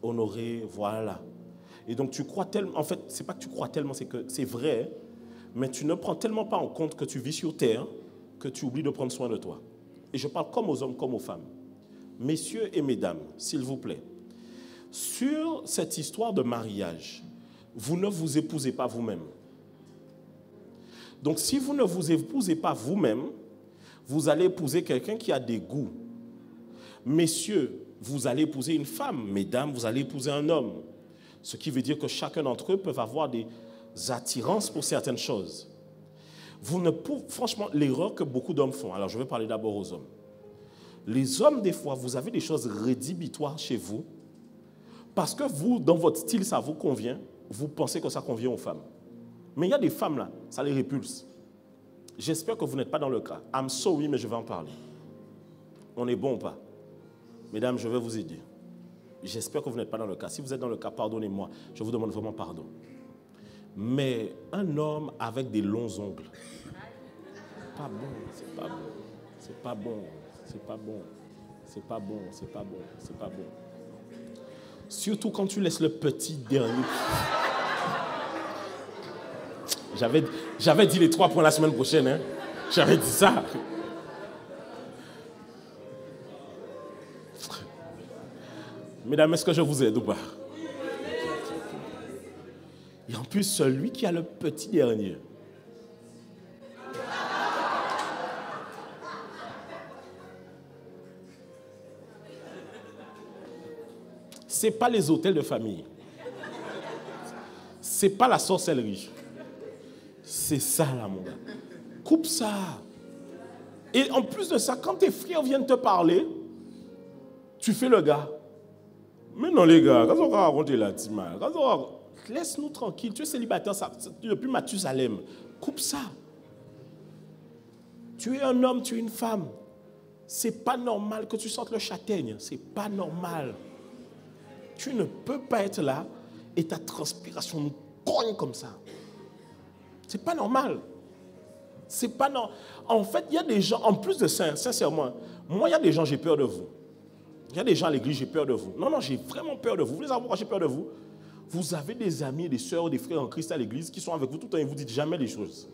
honorée. Voilà. Et donc tu crois tellement, en fait, c'est pas que tu crois tellement, c'est que c'est vrai, mais tu ne prends tellement pas en compte que tu vis sur terre que tu oublies de prendre soin de toi. Et je parle comme aux hommes, comme aux femmes. Messieurs et mesdames, s'il vous plaît, sur cette histoire de mariage, vous ne vous épousez pas vous-même. Donc, si vous ne vous épousez pas vous-même, vous allez épouser quelqu'un qui a des goûts. Messieurs, vous allez épouser une femme. Mesdames, vous allez épouser un homme. Ce qui veut dire que chacun d'entre eux peut avoir des attirances pour certaines choses. Franchement, l'erreur que beaucoup d'hommes font, alors je vais parler d'abord aux hommes. Les hommes, des fois, vous avez des choses rédhibitoires chez vous parce que vous, dans votre style, ça vous convient. Vous pensez que ça convient aux femmes. Mais il y a des femmes là, ça les répulse. J'espère que vous n'êtes pas dans le cas. I'm sorry, mais je vais en parler. On est bon ou pas? Mesdames, je vais vous aider. J'espère que vous n'êtes pas dans le cas. Si vous êtes dans le cas, pardonnez-moi. Je vous demande vraiment pardon. Mais un homme avec des longs ongles, pas bon, c'est pas bon, c'est pas bon, c'est pas bon, c'est pas bon, c'est pas bon, c'est pas bon. Surtout quand tu laisses le petit dernier. J'avais dit les 3 points la semaine prochaine, hein. J'avais dit ça. Mesdames, est-ce que je vous aide ou pas? Et en plus, celui qui a le petit dernier. Ce n'est pas les hôtels de famille. Ce n'est pas la sorcellerie. C'est ça, là, mon gars. Coupe ça. Et en plus de ça, quand tes frères viennent te parler, tu fais le gars. Mais non, les gars, quand on va raconter là, laisse-nous tranquille. Tu es célibataire depuis Mathusalem. Coupe ça. Tu es un homme, tu es une femme. C'est pas normal que tu sentes le châtaigne. C'est pas normal. Tu ne peux pas être là et ta transpiration nous cogne comme ça. C'est pas normal. C'est pas normal. En fait, il y a des gens, en plus de ça, sincèrement, moi, il y a des gens, j'ai peur de vous. Il y a des gens à l'église, j'ai peur de vous. Non, j'ai vraiment peur de vous. Vous voulez savoir pourquoi j'ai peur de vous? Vous avez des amis, des sœurs, des frères en Christ à l'église qui sont avec vous tout le temps et vous ne dites jamais les choses.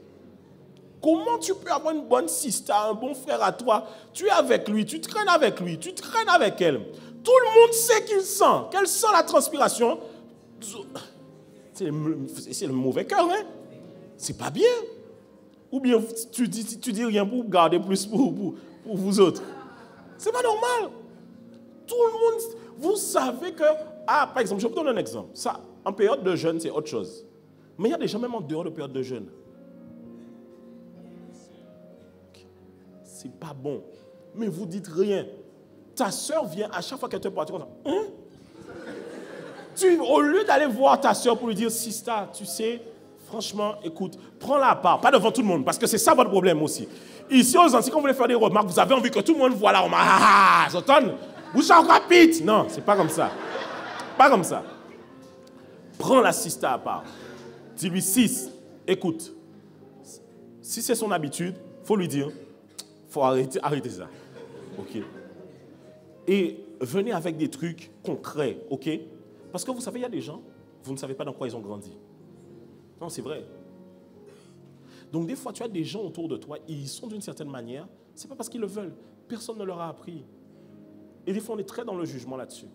Comment tu peux avoir une bonne sister, un bon frère à toi? Tu es avec lui, tu traînes avec lui, tu traînes avec elle. Tout le monde sait qu'il sent, qu'elle sent la transpiration. C'est le mauvais cœur, hein? C'est pas bien. Ou bien tu dis rien pour garder plus pour vous autres. C'est pas normal. Tout le monde, vous savez que, par exemple, je vous donne un exemple. Ça, en période de jeûne, c'est autre chose. Mais il y a des gens même en dehors de période de jeûne. C'est pas bon. Mais vous dites rien. Ta soeur vient à chaque fois qu'elle te parle, comme ça. Hein? Au lieu d'aller voir ta soeur pour lui dire, Sista, tu sais, franchement, écoute, prends-la à part, pas devant tout le monde, parce que c'est ça votre problème aussi. Ici, aux Antilles, quand vous voulez faire des remarques, vous avez envie que tout le monde voit la remarque. Ah, Zoton, vous êtes rapide. Non, c'est pas comme ça. Pas comme ça. Prends la Sista à part. Dis-lui, Sis, écoute, si c'est son habitude, il faut lui dire, il faut arrêter ça. OK? Et venez avec des trucs concrets, OK? Parce que vous savez, il y a des gens, vous ne savez pas dans quoi ils ont grandi. Non, c'est vrai. Donc des fois, tu as des gens autour de toi, ils sont d'une certaine manière, ce n'est pas parce qu'ils le veulent. Personne ne leur a appris. Et des fois, on est très dans le jugement là-dessus.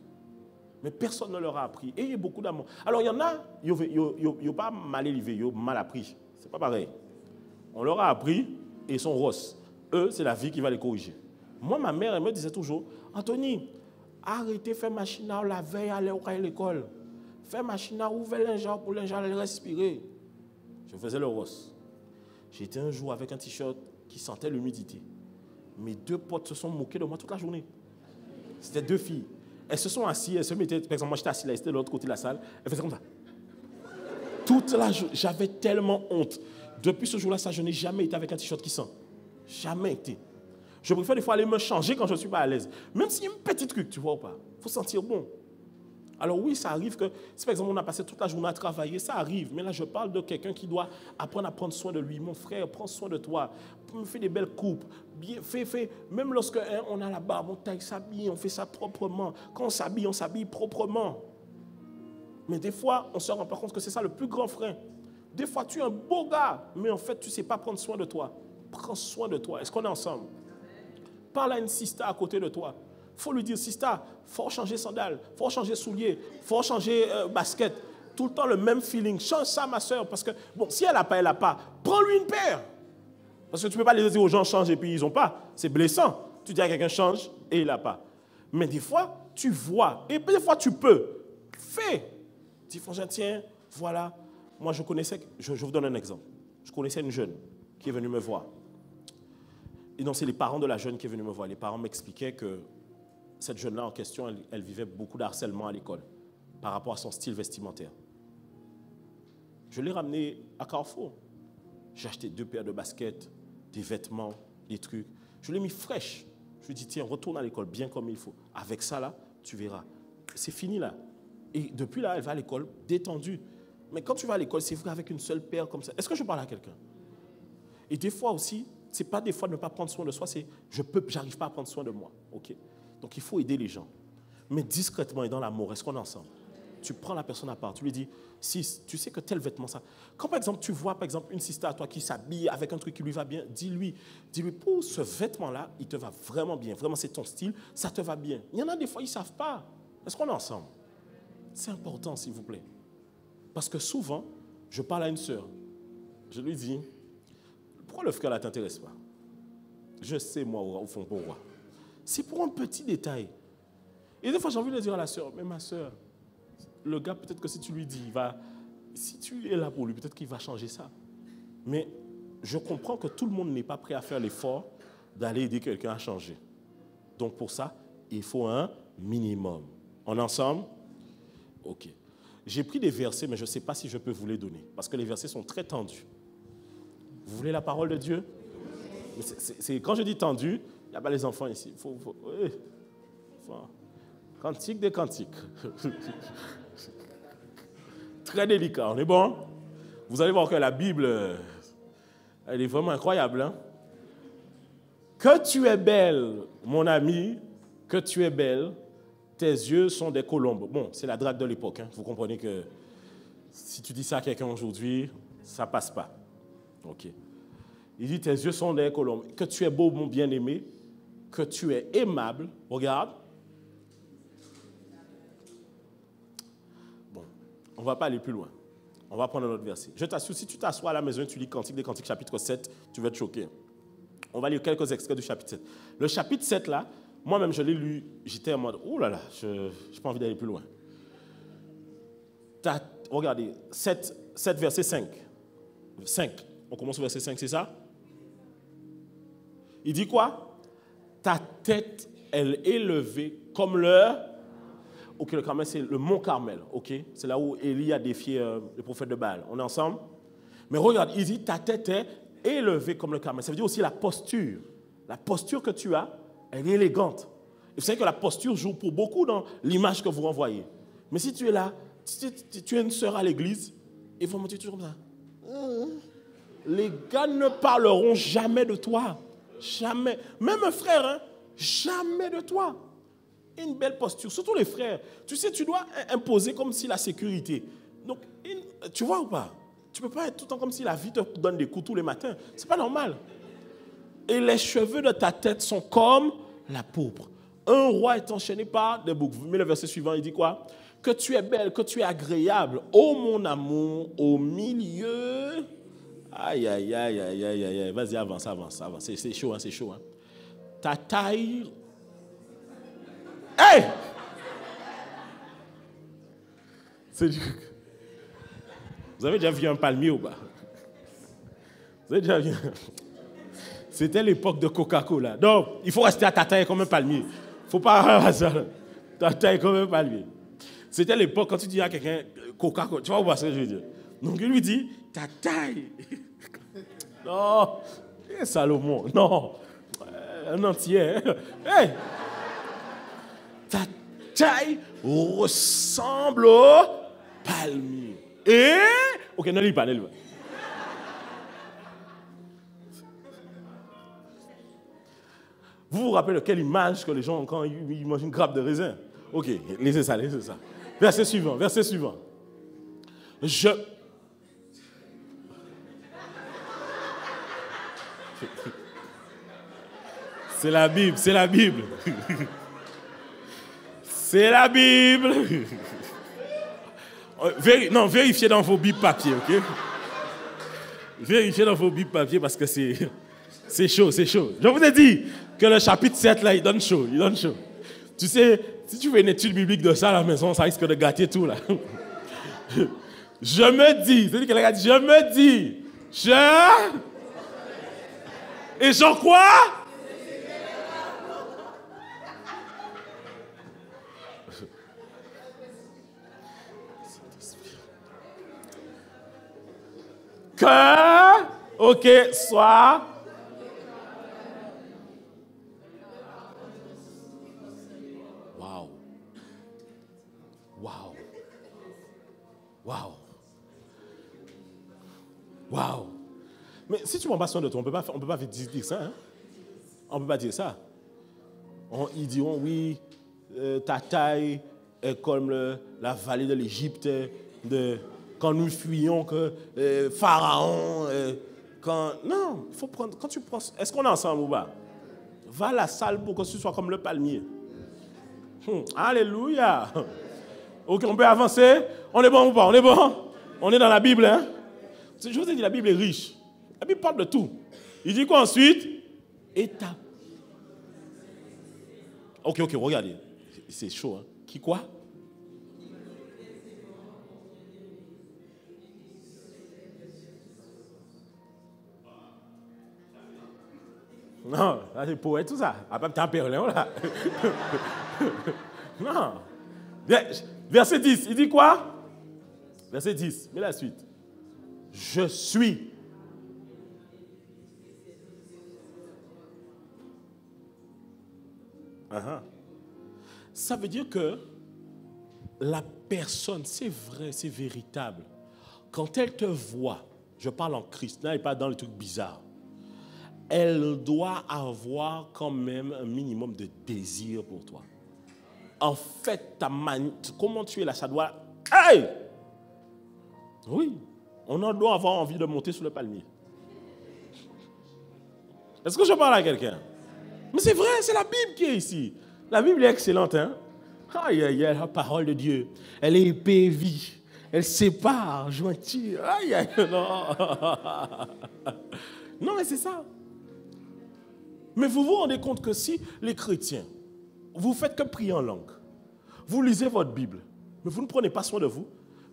Mais personne ne leur a appris. Et il y a beaucoup d'amour. Alors, il y en a, ils n'ont pas mal élevé, ils ont mal appris. Ce n'est pas pareil. On leur a appris et ils sont rosses. Eux, c'est la vie qui va les corriger. Moi, ma mère, elle me disait toujours, Anthony, arrêtez de faire machine à la veille, aller à l'école. Fais machine à ouvrir l'ingénieur pour l'ingénieur respirer. Je faisais le rose. J'étais un jour avec un t-shirt qui sentait l'humidité. Mes deux potes se sont moqués de moi toute la journée. C'était deux filles. Elles se sont assises, elles se mettaient, par exemple, moi j'étais assis là, c'était de l'autre côté de la salle, elles faisaient comme ça. Toute la journée, j'avais tellement honte. Depuis ce jour-là, je n'ai jamais été avec un t-shirt qui sent. Jamais été. Je préfère des fois aller me changer quand je ne suis pas à l'aise. Même s'il y a un petit truc, tu vois ou pas. Il faut sentir bon. Alors oui, ça arrive que, si par exemple on a passé toute la journée à travailler, ça arrive. Mais là, je parle de quelqu'un qui doit apprendre à prendre soin de lui. Mon frère, prends soin de toi. Fais des belles coupes. Bien, fais. Même lorsque on a la barbe, on taille s'habille, on fait ça proprement. Quand on s'habille proprement. Mais des fois, on ne se rend pas compte que c'est ça le plus grand frein. Des fois, tu es un beau gars, mais en fait, tu ne sais pas prendre soin de toi. Prends soin de toi. Est-ce qu'on est ensemble? Parle à une sista à côté de toi. Il faut lui dire, Sista, il faut changer sandales, il faut changer souliers, il faut changer basket. Tout le temps le même feeling. Change ça, ma soeur, parce que, bon, si elle n'a pas, elle n'a pas. Prends-lui une paire. Parce que tu ne peux pas les dire aux gens, change et puis ils n'ont pas. C'est blessant. Tu dis à quelqu'un, change et il n'a pas. Mais des fois, tu vois. Et des fois, tu peux. Fais. Dis, frangin, tiens, voilà. Moi, je connaissais, je vous donne un exemple. Je connaissais une jeune qui est venue me voir. Et donc, c'est les parents de la jeune qui est venue me voir. Les parents m'expliquaient que cette jeune-là en question, elle vivait beaucoup d'harcèlement à l'école par rapport à son style vestimentaire. Je l'ai ramenée à Carrefour. J'ai acheté 2 paires de baskets, des vêtements, des trucs. Je l'ai mis fraîche. Je lui ai dit, tiens, retourne à l'école bien comme il faut. Avec ça, là, tu verras. C'est fini, là. Et depuis là, elle va à l'école détendue. Mais quand tu vas à l'école, c'est vrai avec une seule paire comme ça. Est-ce que je parle à quelqu'un? Et des fois aussi, ce n'est pas des fois de ne pas prendre soin de soi, c'est je n'arrive pas à prendre soin de moi. Okay? Donc il faut aider les gens. Mais discrètement et dans l'amour, est-ce qu'on est ensemble? Tu prends la personne à part, tu lui dis, si tu sais que tel vêtement, ça. Quand par exemple tu vois par exemple une sister à toi qui s'habille avec un truc qui lui va bien, dis-lui, pour ce vêtement-là, il te va vraiment bien. Vraiment, c'est ton style, ça te va bien. Il y en a des fois, ils ne savent pas. Est-ce qu'on est ensemble? C'est important, s'il vous plaît. Parce que souvent, je parle à une sœur. Je lui dis, pourquoi le frère ne t'intéresse pas? Je sais, moi, au fond, pourquoi. C'est pour un petit détail. Et des fois, j'ai envie de dire à la sœur, mais ma sœur, le gars, peut-être que si tu lui dis, si tu es là pour lui, peut-être qu'il va changer ça. Mais je comprends que tout le monde n'est pas prêt à faire l'effort d'aller aider quelqu'un à changer. Donc pour ça, il faut un minimum. On est ensemble? OK. J'ai pris des versets, mais je ne sais pas si je peux vous les donner, parce que les versets sont très tendus. Vous voulez la parole de Dieu? Quand je dis tendu, il n'y a pas les enfants ici. Cantique des cantiques. Très délicat, on est bon? Vous allez voir que la Bible, elle est vraiment incroyable. Hein? Que tu es belle, mon ami, que tu es belle, tes yeux sont des colombes. Bon, c'est la drague de l'époque. Hein? Vous comprenez que si tu dis ça à quelqu'un aujourd'hui, ça ne passe pas. OK. Il dit, tes yeux sont des colombes. Que tu es beau, mon bien-aimé, que tu es aimable. Regarde. Bon, on ne va pas aller plus loin. On va prendre un autre verset. Je t'assure, si tu t'assois à la maison et tu lis Cantique des Cantiques, chapitre 7, tu vas être choqué. On va lire quelques extraits du chapitre 7. Le chapitre 7, là, moi-même, je l'ai lu, j'étais en mode, oh là là, je n'ai pas envie d'aller plus loin. Regardez, 7 verset 5. 5. On commence au verset 5, c'est ça? Il dit quoi? Ta tête, elle est élevée comme le... Ok, le Carmel, c'est le mont Carmel. Ok, c'est là où Élie a défié le prophète de Baal. On est ensemble? Mais regarde, il dit, ta tête est élevée comme le Carmel. Ça veut dire aussi la posture. La posture que tu as, elle est élégante. Et vous savez que la posture joue pour beaucoup dans l'image que vous renvoyez. Mais si tu es là, tu es une sœur à l'église, ils vont me dire toujours comme ça. Les gars ne parleront jamais de toi. Jamais. Même un frère, hein, jamais de toi. Une belle posture, surtout les frères. Tu sais, tu dois imposer comme si la sécurité. Donc, tu vois ou pas? Tu ne peux pas être tout le temps comme si la vie te donne des coups tous les matins. Ce n'est pas normal. Et les cheveux de ta tête sont comme la pourpre. Un roi est enchaîné par des boucles. Mais le verset suivant, il dit quoi? Que tu es belle, que tu es agréable, ô mon amour, au milieu. Aïe, aïe, aïe, aïe, aïe, aïe. Vas-y, avance, avance, avance. C'est chaud, hein, c'est chaud. Hein. Ta taille. Hey! Vous avez déjà vu un palmier ou pas? Vous avez déjà vu? C'était l'époque de Coca-Cola. Donc, il faut rester à ta taille comme un palmier. Il ne faut pas ta taille comme un palmier. C'était l'époque quand tu dis à quelqu'un Coca-Cola. Tu vois ce que je veux dire? Donc, il lui dit ta taille. Non, Salomon. Non, un entier. Hey! Ta taille ressemble au palmier. Et... Ok, ne lis pas, ne lis pas. Vous vous rappelez de quelle image que les gens ont quand ils mangent une grappe de raisin? Ok, laissez ça, laissez ça. Verset suivant, verset suivant. C'est la Bible, c'est la Bible. C'est la Bible. Non, vérifiez dans vos Bibles papier, ok? Vérifiez dans vos Bibles papier parce que c'est chaud, c'est chaud. Je vous ai dit que le chapitre 7, là, il donne chaud, il donne chaud. Tu sais, si tu fais une étude biblique de ça à la maison, ça risque de gâter tout, là. Je me dis, c'est-à-dire qu'elle a dit, je me dis, et j'en quoi? Que, ok, soit. Waouh. Waouh. Waouh. Waouh. Mais si tu prends pas soin de toi, on peut pas dire ça. Hein? On ne peut pas dire ça. Ils diront, oui, ta taille est comme la vallée de l'Égypte, quand nous fuyions, que Pharaon, non, il faut prendre, quand tu prends, est-ce qu'on est ensemble ou pas? Va à la salle pour que tu sois comme le palmier. Alléluia. Ok, on peut avancer. On est bon ou pas? On est bon? On est dans la Bible, hein? Je vous ai dit, la Bible est riche. La Bible parle de tout. Il dit quoi ensuite? Étape. Ok, regardez. C'est chaud, hein? Qui quoi? Non, là c'est poète tout ça. À pas un perlin, là. Non. Verset 10, il dit quoi? Verset 10, mais la suite. Je suis. Ça veut dire que la personne, c'est vrai, c'est véritable. Quand elle te voit, je parle en Christ, là, et pas dans les trucs bizarres, elle doit avoir quand même un minimum de désir pour toi. En fait, comment tu es là, ça doit... Hey! Oui, on doit avoir envie de monter sur le palmier. Est-ce que je parle à quelqu'un? Mais c'est vrai, c'est la Bible qui est ici. La Bible est excellente, hein? Aïe, aïe, aïe, la parole de Dieu. Elle est épée et vie. Elle sépare, jointure. Aïe, aïe, non. Non, mais c'est ça. Mais vous vous rendez compte que si les chrétiens, vous faites que prier en langue, vous lisez votre Bible, mais vous ne prenez pas soin de vous,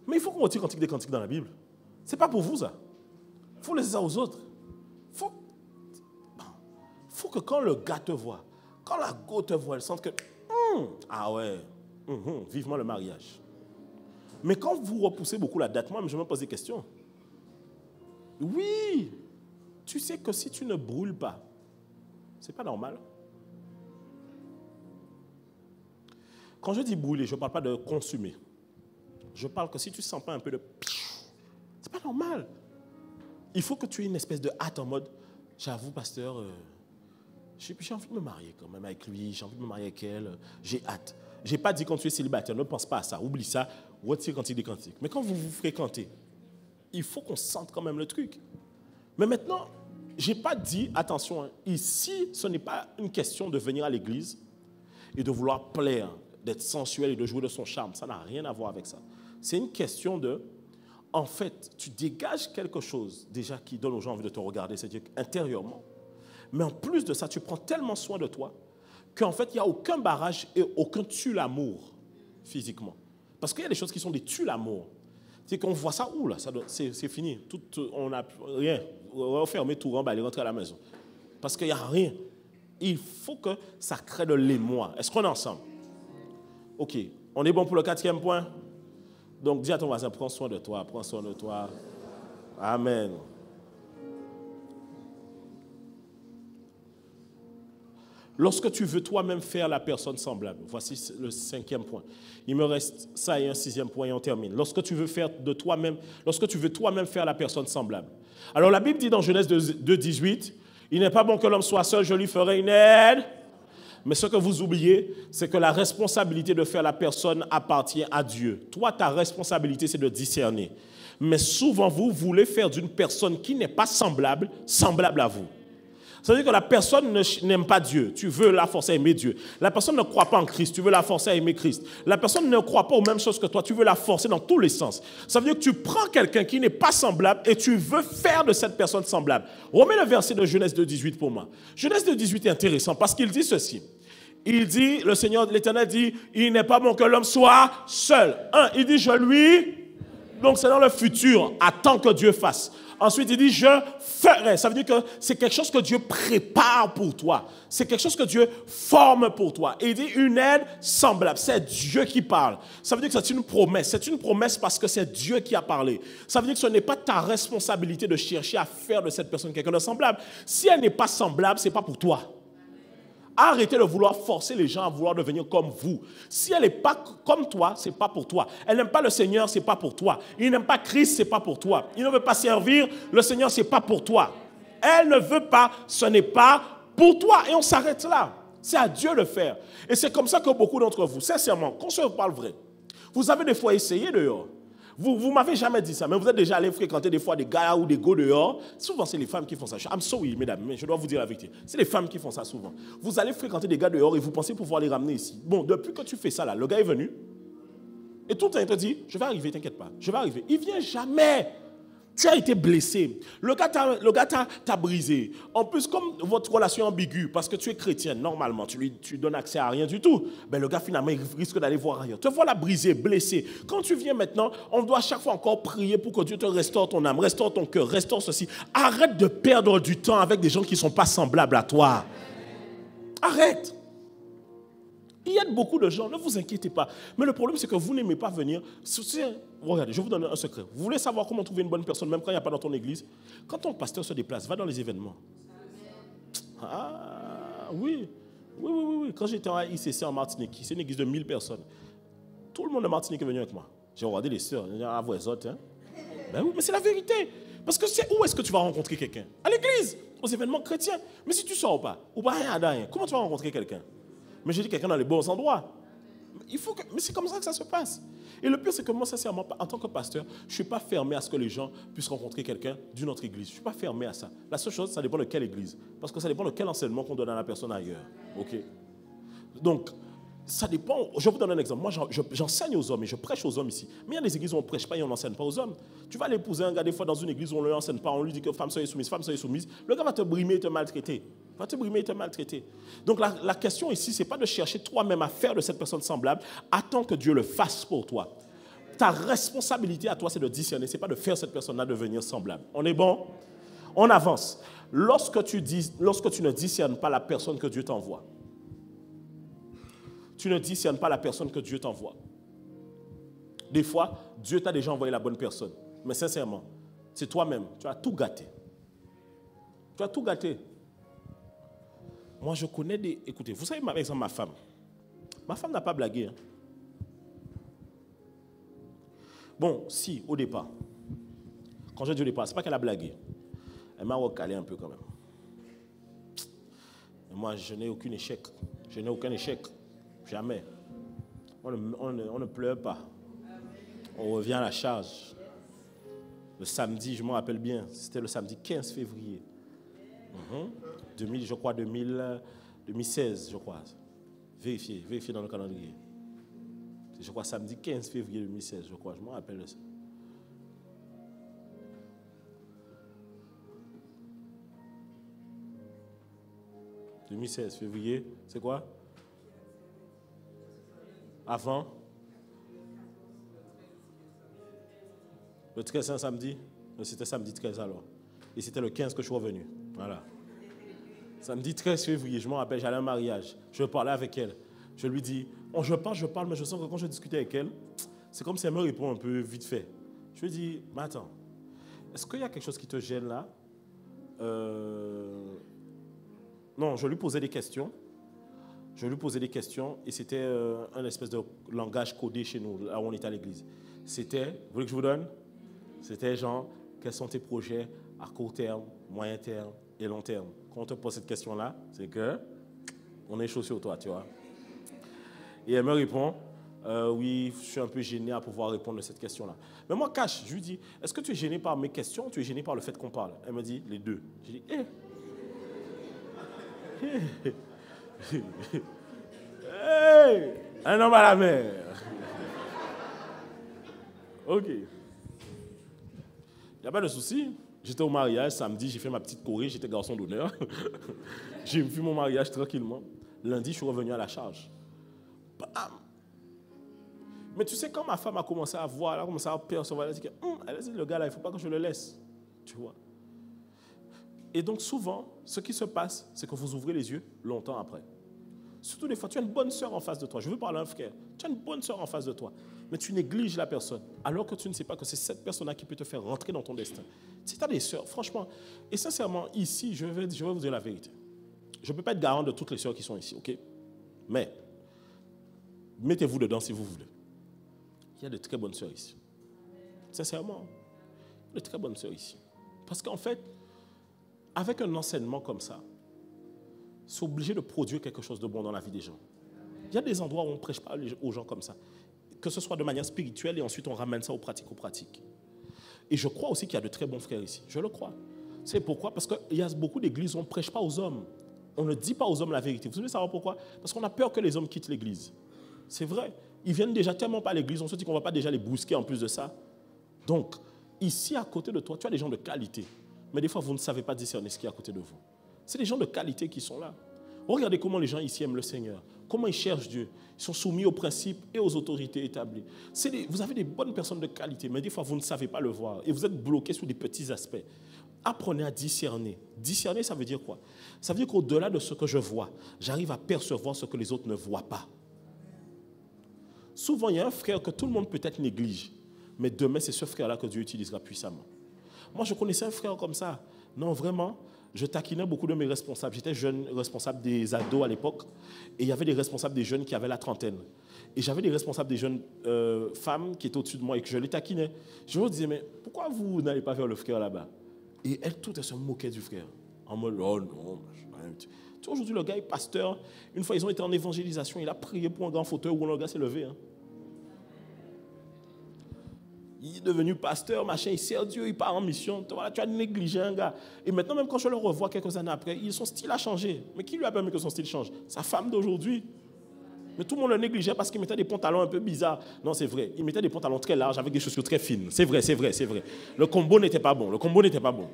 mais il faut qu'on retire Cantique des Cantiques dans la Bible. Ce n'est pas pour vous, ça. Il faut laisser ça aux autres. Il faut que quand le gars te voit, quand la go te voit, elle sente que, ah ouais, Vivement le mariage. Mais quand vous repoussez beaucoup la date, moi, je me pose des questions. Oui, tu sais que si tu ne brûles pas, c'est pas normal. Quand je dis brûler, je ne parle pas de consumer. Je parle que si tu ne sens pas un peu de... C'est pas normal. Il faut que tu aies une espèce de hâte en mode, j'avoue, pasteur, j'ai envie de me marier quand même avec lui, j'ai envie de me marier avec elle, j'ai hâte. Je n'ai pas dit quand tu es célibataire, ne pense pas à ça, oublie ça, retire cantique des cantiques. Mais quand vous vous fréquentez, il faut qu'on sente quand même le truc. Mais maintenant, je n'ai pas dit, attention, hein, ici, ce n'est pas une question de venir à l'église et de vouloir plaire, d'être sensuel et de jouer de son charme. Ça n'a rien à voir avec ça. C'est une question de, en fait, tu dégages quelque chose déjà qui donne aux gens envie de te regarder, c'est-à-dire intérieurement. Mais en plus de ça, tu prends tellement soin de toi qu'en fait, il n'y a aucun barrage et aucun tue-l'amour physiquement. Parce qu'il y a des choses qui sont des tue-l'amour. C'est qu'on voit ça, ouh là, c'est fini. Tout, on n'a rien. On va fermer tout, remballer, rentrer à la maison. Parce qu'il n'y a rien. Il faut que ça crée de l'émoi. Est-ce qu'on est ensemble? OK. On est bon pour le 4e point? Donc, dis à ton voisin, prends soin de toi, prends soin de toi. Amen. Lorsque tu veux toi-même faire la personne semblable, voici le 5e point. Il me reste ça et un 6e point et on termine. Lorsque tu veux toi-même faire la personne semblable. Alors la Bible dit dans Genèse 2:18, il n'est pas bon que l'homme soit seul, je lui ferai une aide. Mais ce que vous oubliez, c'est que la responsabilité de faire la personne appartient à Dieu. Toi, ta responsabilité, c'est de discerner. Mais souvent, vous voulez faire d'une personne qui n'est pas semblable à vous. Ça veut dire que la personne n'aime pas Dieu. Tu veux la forcer à aimer Dieu. La personne ne croit pas en Christ. Tu veux la forcer à aimer Christ. La personne ne croit pas aux mêmes choses que toi. Tu veux la forcer dans tous les sens. Ça veut dire que tu prends quelqu'un qui n'est pas semblable et tu veux faire de cette personne semblable. Remets le verset de Genèse 2:18 pour moi. Genèse 2:18 est intéressant parce qu'il dit ceci. Il dit, le Seigneur, l'Éternel dit, il n'est pas bon que l'homme soit seul. Il dit, je lui... Donc c'est dans le futur, attends que Dieu fasse. Ensuite, il dit, je ferai. Ça veut dire que c'est quelque chose que Dieu prépare pour toi. C'est quelque chose que Dieu forme pour toi. Et il dit, une aide semblable. C'est Dieu qui parle. Ça veut dire que c'est une promesse. C'est une promesse parce que c'est Dieu qui a parlé. Ça veut dire que ce n'est pas ta responsabilité de chercher à faire de cette personne quelqu'un de semblable. Si elle n'est pas semblable, ce n'est pas pour toi. Arrêtez de vouloir forcer les gens à vouloir devenir comme vous. Si elle n'est pas comme toi, ce n'est pas pour toi. Elle n'aime pas le Seigneur, ce n'est pas pour toi. Il n'aime pas Christ, ce n'est pas pour toi. Il ne veut pas servir le Seigneur, ce n'est pas pour toi. Elle ne veut pas, ce n'est pas pour toi. Et on s'arrête là. C'est à Dieu de faire. Et c'est comme ça que beaucoup d'entre vous, sincèrement, qu'on se parle vrai, vous avez des fois essayé dehors. Vous ne m'avez jamais dit ça, mais vous êtes déjà allé fréquenter des fois des gars ou des go dehors. Souvent, c'est les femmes qui font ça. I'm sorry, mesdames, mais je dois vous dire la vérité. C'est les femmes qui font ça souvent. Vous allez fréquenter des gars dehors et vous pensez pouvoir les ramener ici. Bon, depuis que tu fais ça, là, le gars est venu. Et tout le temps, il te dit, je vais arriver, t'inquiète pas, je vais arriver. Il ne vient jamais. Tu as été blessé. Le gars t'a brisé. En plus, comme votre relation est ambiguë, parce que tu es chrétien, normalement, tu donnes accès à rien du tout, ben le gars, finalement, il risque d'aller voir ailleurs. Te voilà brisé, blessé. Quand tu viens maintenant, on doit chaque fois encore prier pour que Dieu te restaure ton âme, restaure ton cœur, restaure ceci. Arrête de perdre du temps avec des gens qui ne sont pas semblables à toi. Arrête. Il y a beaucoup de gens, ne vous inquiétez pas. Mais le problème, c'est que vous n'aimez pas venir. Regardez, je vous donne un secret. Vous voulez savoir comment trouver une bonne personne, même quand il n'y a pas dans ton église? Quand ton pasteur se déplace, va dans les événements. Ah, oui. Oui. Quand j'étais en ICC en Martinique, c'est une église de 1000 personnes. Tout le monde de Martinique est venu avec moi. J'ai regardé les sœurs, à vos autres. Hein. Ben oui, mais c'est la vérité. Parce que où est-ce que tu vas rencontrer quelqu'un? À l'église, aux événements chrétiens. Mais si tu ne sors pas, ou pas rien, comment tu vas rencontrer quelqu'un? Mais j'ai dit quelqu'un dans les bons endroits. Mais c'est comme ça que ça se passe. Et le pire, c'est que moi, sincèrement, en tant que pasteur, je ne suis pas fermé à ce que les gens puissent rencontrer quelqu'un d'une autre église. Je ne suis pas fermé à ça. La seule chose, ça dépend de quelle église. Parce que ça dépend de quel enseignement qu'on donne à la personne ailleurs. OK? Donc, ça dépend. Je vous donne un exemple. Moi, j'enseigne aux hommes et je prêche aux hommes ici. Mais il y a des églises où on ne prêche pas et on n'enseigne pas aux hommes. Tu vas aller épouser un gars des fois dans une église où on ne lui enseigne pas. On lui dit que femme soyez soumise. Le gars va te brimer et te maltraiter. Donc la question ici, ce n'est pas de chercher toi-même à faire de cette personne semblable. Attends que Dieu le fasse pour toi. Ta responsabilité à toi, c'est de discerner. Ce n'est pas de faire cette personne-là devenir semblable. On est bon? On avance. Lorsque tu ne discernes pas la personne que Dieu t'envoie, tu ne discernes pas la personne que Dieu t'envoie. Des fois, Dieu t'a déjà envoyé la bonne personne. Mais sincèrement, c'est toi-même. Tu as tout gâté. Tu as tout gâté. Moi, je connais des... Écoutez, vous savez, par exemple, ma femme. Ma femme n'a pas blagué. Hein. Bon, si, au départ. Quand je dis au départ, ce n'est pas qu'elle a blagué. Elle m'a recalé un peu quand même. Mais moi, je n'ai aucun échec. Je n'ai aucun échec. Jamais. On ne pleure pas. On revient à la charge. Le samedi, je m'en rappelle bien, c'était le samedi 15 février. 2016, je crois. Vérifiez dans le calendrier. Je crois samedi 15 février 2016, je crois. Je m'en rappelle de ça. « 2016 février, c'est quoi? Avant? Le 13, c'est un samedi? C'était samedi 13 alors. Et c'était le 15 que je suis revenu. Voilà. Samedi 13 février, je m'en rappelle, j'allais à un mariage. Je parlais avec elle. Je lui dis, je parle, mais je sens que quand je discutais avec elle, c'est comme si elle me répond un peu vite fait. Je lui dis, mais attends, est-ce qu'il y a quelque chose qui te gêne là? Non, je lui posais des questions. Et c'était un espèce de langage codé chez nous, là où on était à l'église. C'était, vous voulez que je vous donne? C'était genre, quels sont tes projets à court terme, moyen terme et long terme? Quand on te pose cette question-là, c'est que on est chaud sur toi, tu vois. Et elle me répond, oui, je suis un peu gêné à pouvoir répondre à cette question-là. Mais moi, cash, je lui dis, est-ce que tu es gêné par mes questions ou tu es gêné par le fait qu'on parle? Elle me dit, les deux. Je dis, hey, un homme à la mer. Ok. Il n'y a pas de souci. J'étais au mariage samedi, j'ai fait ma petite choré, j'étais garçon d'honneur. J'ai vu mon mariage tranquillement. Lundi, je suis revenu à la charge. Bam. Mais tu sais, quand ma femme a commencé à voir, elle a commencé à percevoir, elle a dit, le gars là, il ne faut pas que je le laisse. Tu vois. Et donc souvent, ce qui se passe, c'est que vous ouvrez les yeux longtemps après. Surtout des fois, tu as une bonne sœur en face de toi. Je veux parler à un frère. Tu as une bonne sœur en face de toi. Mais tu négliges la personne. Alors que tu ne sais pas que c'est cette personne-là qui peut te faire rentrer dans ton destin. Si tu as des sœurs, franchement, et sincèrement, ici, je vais vous dire la vérité. Je ne peux pas être garant de toutes les sœurs qui sont ici, ok? Mais, mettez-vous dedans si vous voulez. Il y a de très bonnes sœurs ici. Sincèrement, il y a de très bonnes sœurs ici. Parce qu'en fait, avec un enseignement comme ça, c'est obligé de produire quelque chose de bon dans la vie des gens. Il y a des endroits où on ne prêche pas aux gens comme ça. Que ce soit de manière spirituelle et ensuite on ramène ça aux pratiques. Et je crois aussi qu'il y a de très bons frères ici. Je le crois. C'est pourquoi? Parce qu'il y a beaucoup d'églises où on ne prêche pas aux hommes. On ne dit pas aux hommes la vérité. Vous savez savoir pourquoi? Parce qu'on a peur que les hommes quittent l'église. C'est vrai. Ils viennent déjà tellement pas à l'église, on se dit qu'on ne va pas déjà les brusquer en plus de ça. Donc, ici à côté de toi, tu as des gens de qualité. Mais des fois, vous ne savez pas discerner ce qui est à côté de vous. C'est des gens de qualité qui sont là. Regardez comment les gens ici aiment le Seigneur. Comment ils cherchent Dieu. Ils sont soumis aux principes et aux autorités établies. Vous avez des bonnes personnes de qualité, mais des fois, vous ne savez pas le voir. Et vous êtes bloqués sur des petits aspects. Apprenez à discerner. Discerner, ça veut dire quoi? Ça veut dire qu'au-delà de ce que je vois, j'arrive à percevoir ce que les autres ne voient pas. Souvent, il y a un frère que tout le monde peut-être néglige. Mais demain, c'est ce frère-là que Dieu utilisera puissamment. Moi, je connaissais un frère comme ça. Non, vraiment, je taquinais beaucoup de mes responsables. J'étais jeune responsable des ados à l'époque. Et il y avait des responsables des jeunes qui avaient la trentaine. Et j'avais des responsables des jeunes femmes qui étaient au-dessus de moi et que je les taquinais. Je leur disais, mais pourquoi vous n'allez pas vers le frère là-bas? Et elles, toutes, elles se moquaient du frère. En mode, oh non. Tu vois, aujourd'hui, le gars est pasteur. Une fois, ils ont été en évangélisation. Il a prié pour un grand fauteuil où le gars s'est levé. Hein. Il est devenu pasteur, machin, il sert Dieu, il part en mission. Voilà, tu as négligé un gars. Et maintenant, même quand je le revois quelques années après, son style a changé. Mais qui lui a permis que son style change? Sa femme d'aujourd'hui. Mais tout le monde le négligeait parce qu'il mettait des pantalons un peu bizarres. Non, c'est vrai. Il mettait des pantalons très larges avec des chaussures très fines. C'est vrai. Le combo n'était pas bon.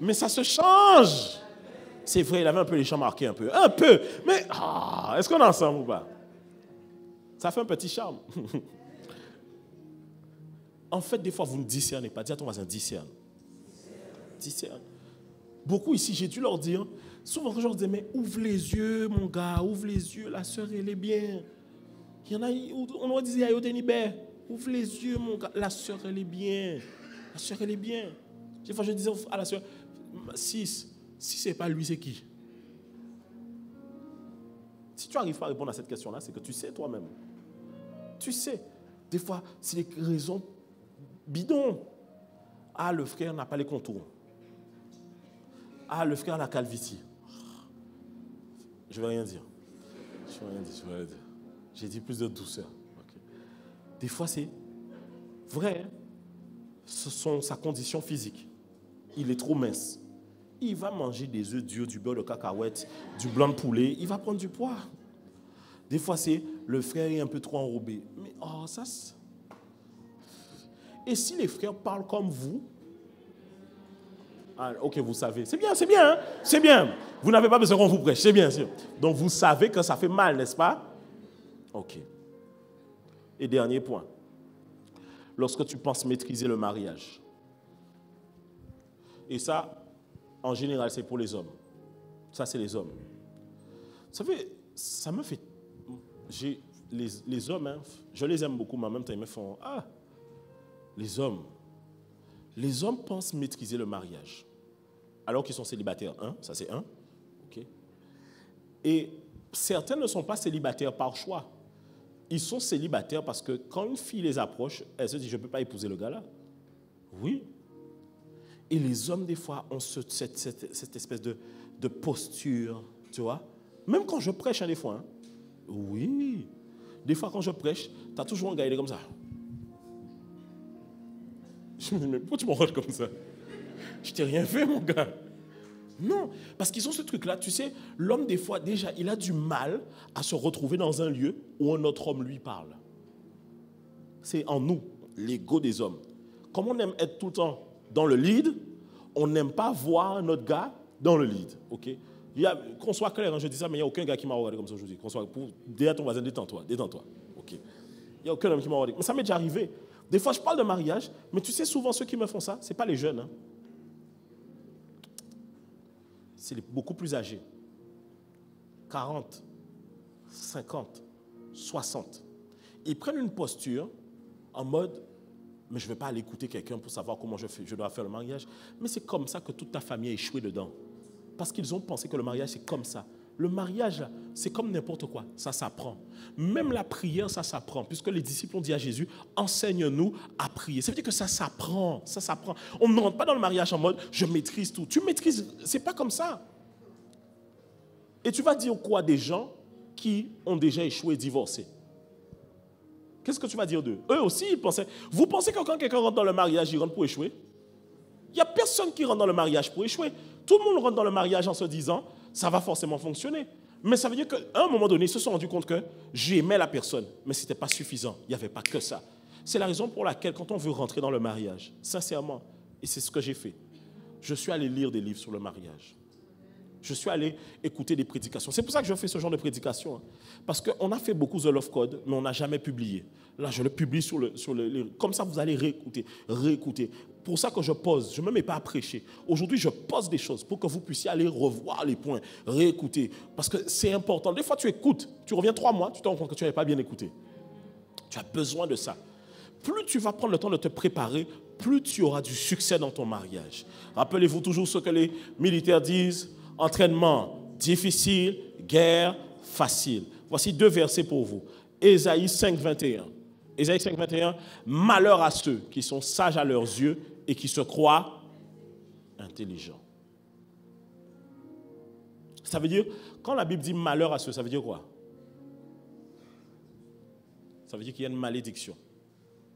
Mais ça se change. C'est vrai, il avait un peu les champs marqués, un peu. Mais, est-ce qu'on est ensemble ou pas? Ça fait un petit charme. En fait, des fois, vous ne discernez pas. Dis à ton voisin, discerne. Beaucoup ici, j'ai dû leur dire, souvent quand je leur disais, mais ouvre les yeux, mon gars, ouvre les yeux, la sœur, elle est bien. Il y en a, on va dire, ouvre les yeux, mon gars. La sœur, elle est bien. La sœur, elle est bien. Des fois, je disais à la sœur, si ce n'est pas lui, c'est qui? Si tu n'arrives pas à répondre à cette question-là, c'est que tu sais toi-même. Tu sais. Des fois, c'est des raisons bidons. Ah, le frère n'a pas les contours. Ah, le frère a la calvitie. Je ne vais rien dire. J'ai dit plus de douceur. Okay. Des fois, c'est vrai. Ce sont sa condition physique. Il est trop mince. Il va manger des œufs durs, du beurre de cacahuète, du blanc de poulet. Il va prendre du poids. Des fois, c'est le frère est un peu trop enrobé. Mais ça... Et si les frères parlent comme vous, ok, vous savez. C'est bien, hein? C'est bien. Vous n'avez pas besoin qu'on vous prêche, c'est bien sûr. Donc, vous savez que ça fait mal, n'est-ce pas? Ok. Et dernier point. Lorsque tu penses maîtriser le mariage. Et ça, en général, c'est pour les hommes. Ça, c'est les hommes. Vous savez, ça me fait... Les hommes, hein, je les aime beaucoup, mais en même temps, ils me font... Les hommes pensent maîtriser le mariage. Alors qu'ils sont célibataires. Ça, c'est un. Okay. Et certains ne sont pas célibataires par choix. Ils sont célibataires parce que quand une fille les approche, elle se dit, je ne peux pas épouser le gars-là. Oui. Et les hommes, des fois, ont cette espèce de posture, tu vois. Même quand je prêche, des fois. Oui. Des fois, quand je prêche, tu as toujours un gars, il est comme ça. Je me dis, mais pourquoi tu me regardes comme ça? Je t'ai rien fait, mon gars. Non, parce qu'ils ont ce truc-là, tu sais, l'homme, des fois, déjà, il a du mal à se retrouver dans un lieu où un autre homme lui parle. C'est en nous, l'ego des hommes. Comme on aime être tout le temps dans le lead, on n'aime pas voir notre gars dans le lead. Okay? Qu'on soit clair, je dis ça, mais il n'y a aucun gars qui m'a regardé comme ça aujourd'hui. Dis à ton voisin, détends-toi. Okay? Il n'y a aucun homme qui m'a regardé. Mais ça m'est déjà arrivé. Des fois, je parle de mariage, mais tu sais, souvent, ceux qui me font ça, ce n'est pas les jeunes. Hein. C'est les beaucoup plus âgés. 40, 50, 60. Ils prennent une posture en mode, mais je ne vais pas aller écouter quelqu'un pour savoir comment je dois faire le mariage. Mais c'est comme ça que toute ta famille a échoué dedans. Parce qu'ils ont pensé que le mariage, c'est comme ça. Le mariage, c'est comme n'importe quoi. Ça s'apprend. Même la prière, ça s'apprend. Puisque les disciples ont dit à Jésus, enseigne-nous à prier. Ça veut dire que ça s'apprend. Ça s'apprend. On ne rentre pas dans le mariage en mode, je maîtrise tout. Tu maîtrises, c'est pas comme ça. Et tu vas dire quoi des gens qui ont déjà échoué et divorcé? Qu'est-ce que tu vas dire d'eux? Eux aussi, ils pensaient. Vous pensez que quand quelqu'un rentre dans le mariage, il rentre pour échouer? Il n'y a personne qui rentre dans le mariage pour échouer. Tout le monde rentre dans le mariage en se disant, ça va forcément fonctionner. Mais ça veut dire qu'à un moment donné, ils se sont rendus compte que j'aimais la personne, mais ce n'était pas suffisant. Il n'y avait pas que ça. C'est la raison pour laquelle, quand on veut rentrer dans le mariage, sincèrement, et c'est ce que j'ai fait, je suis allé lire des livres sur le mariage. Je suis allé écouter des prédications. C'est pour ça que je fais ce genre de prédication. Hein. Parce qu'on a fait beaucoup de Love Code, mais on n'a jamais publié. Là, je le publie sur le comme ça, vous allez réécouter. Pour ça que je pose, je ne me mets pas à prêcher. Aujourd'hui, je pose des choses pour que vous puissiez aller revoir les points, réécouter. Parce que c'est important. Des fois, tu écoutes, tu reviens 3 mois, tu te rends compte que tu n'avais pas bien écouté. Tu as besoin de ça. Plus tu vas prendre le temps de te préparer, plus tu auras du succès dans ton mariage. Rappelez-vous toujours ce que les militaires disent. Entraînement difficile, guerre facile. Voici 2 versets pour vous. Ésaïe 5, 21. Ésaïe 5, 21. Malheur à ceux qui sont sages à leurs yeux et qui se croient intelligents. Ça veut dire, quand la Bible dit malheur à ceux, ça veut dire quoi? Ça veut dire qu'il y a une malédiction.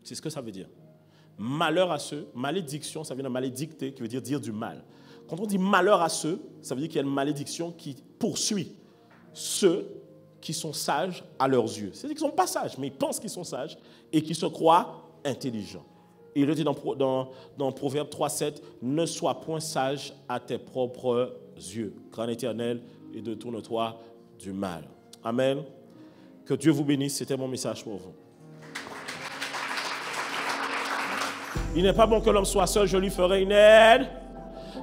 C'est ce que ça veut dire. Malheur à ceux, malédiction, ça vient de malédicter, qui veut dire du mal. Quand on dit malheur à ceux, ça veut dire qu'il y a une malédiction qui poursuit ceux qui sont sages à leurs yeux. C'est-à-dire qu'ils ne sont pas sages, mais ils pensent qu'ils sont sages et qui se croient intelligents. Et il le dit dans Proverbe 3,7, ne sois point sage à tes propres yeux, crains l'Éternel et détourne-toi du mal. Amen. Que Dieu vous bénisse, c'était mon message pour vous. Il n'est pas bon que l'homme soit seul, je lui ferai une aide.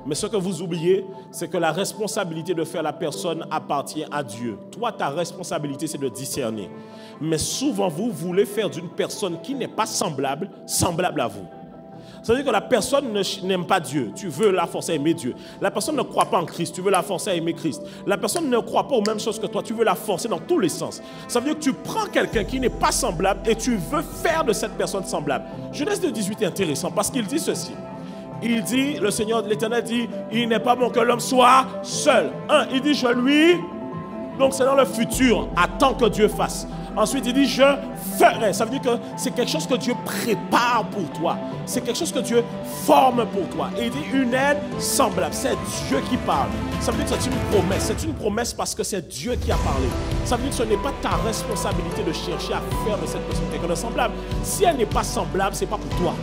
Mais ce que vous oubliez, c'est que la responsabilité de faire la personne appartient à Dieu. Toi, ta responsabilité, c'est de discerner. Mais souvent, vous voulez faire d'une personne qui n'est pas semblable à vous. Ça veut dire que la personne n'aime pas Dieu. Tu veux la forcer à aimer Dieu. La personne ne croit pas en Christ. Tu veux la forcer à aimer Christ. La personne ne croit pas aux mêmes choses que toi. Tu veux la forcer dans tous les sens. Ça veut dire que tu prends quelqu'un qui n'est pas semblable et tu veux faire de cette personne semblable. Genèse 2:18 est intéressant parce qu'il dit ceci. Il dit, le Seigneur, l'Éternel dit, il n'est pas bon que l'homme soit seul. Il dit, je lui... Donc c'est dans le futur, attends que Dieu fasse. Ensuite, il dit, je ferai. Ça veut dire que c'est quelque chose que Dieu prépare pour toi. C'est quelque chose que Dieu forme pour toi. Et il dit, une aide semblable. C'est Dieu qui parle. Ça veut dire que c'est une promesse. C'est une promesse parce que c'est Dieu qui a parlé. Ça veut dire que ce n'est pas ta responsabilité de chercher à faire de cette personne quelqu'un de semblable. Si elle n'est pas semblable, ce n'est pas pour toi.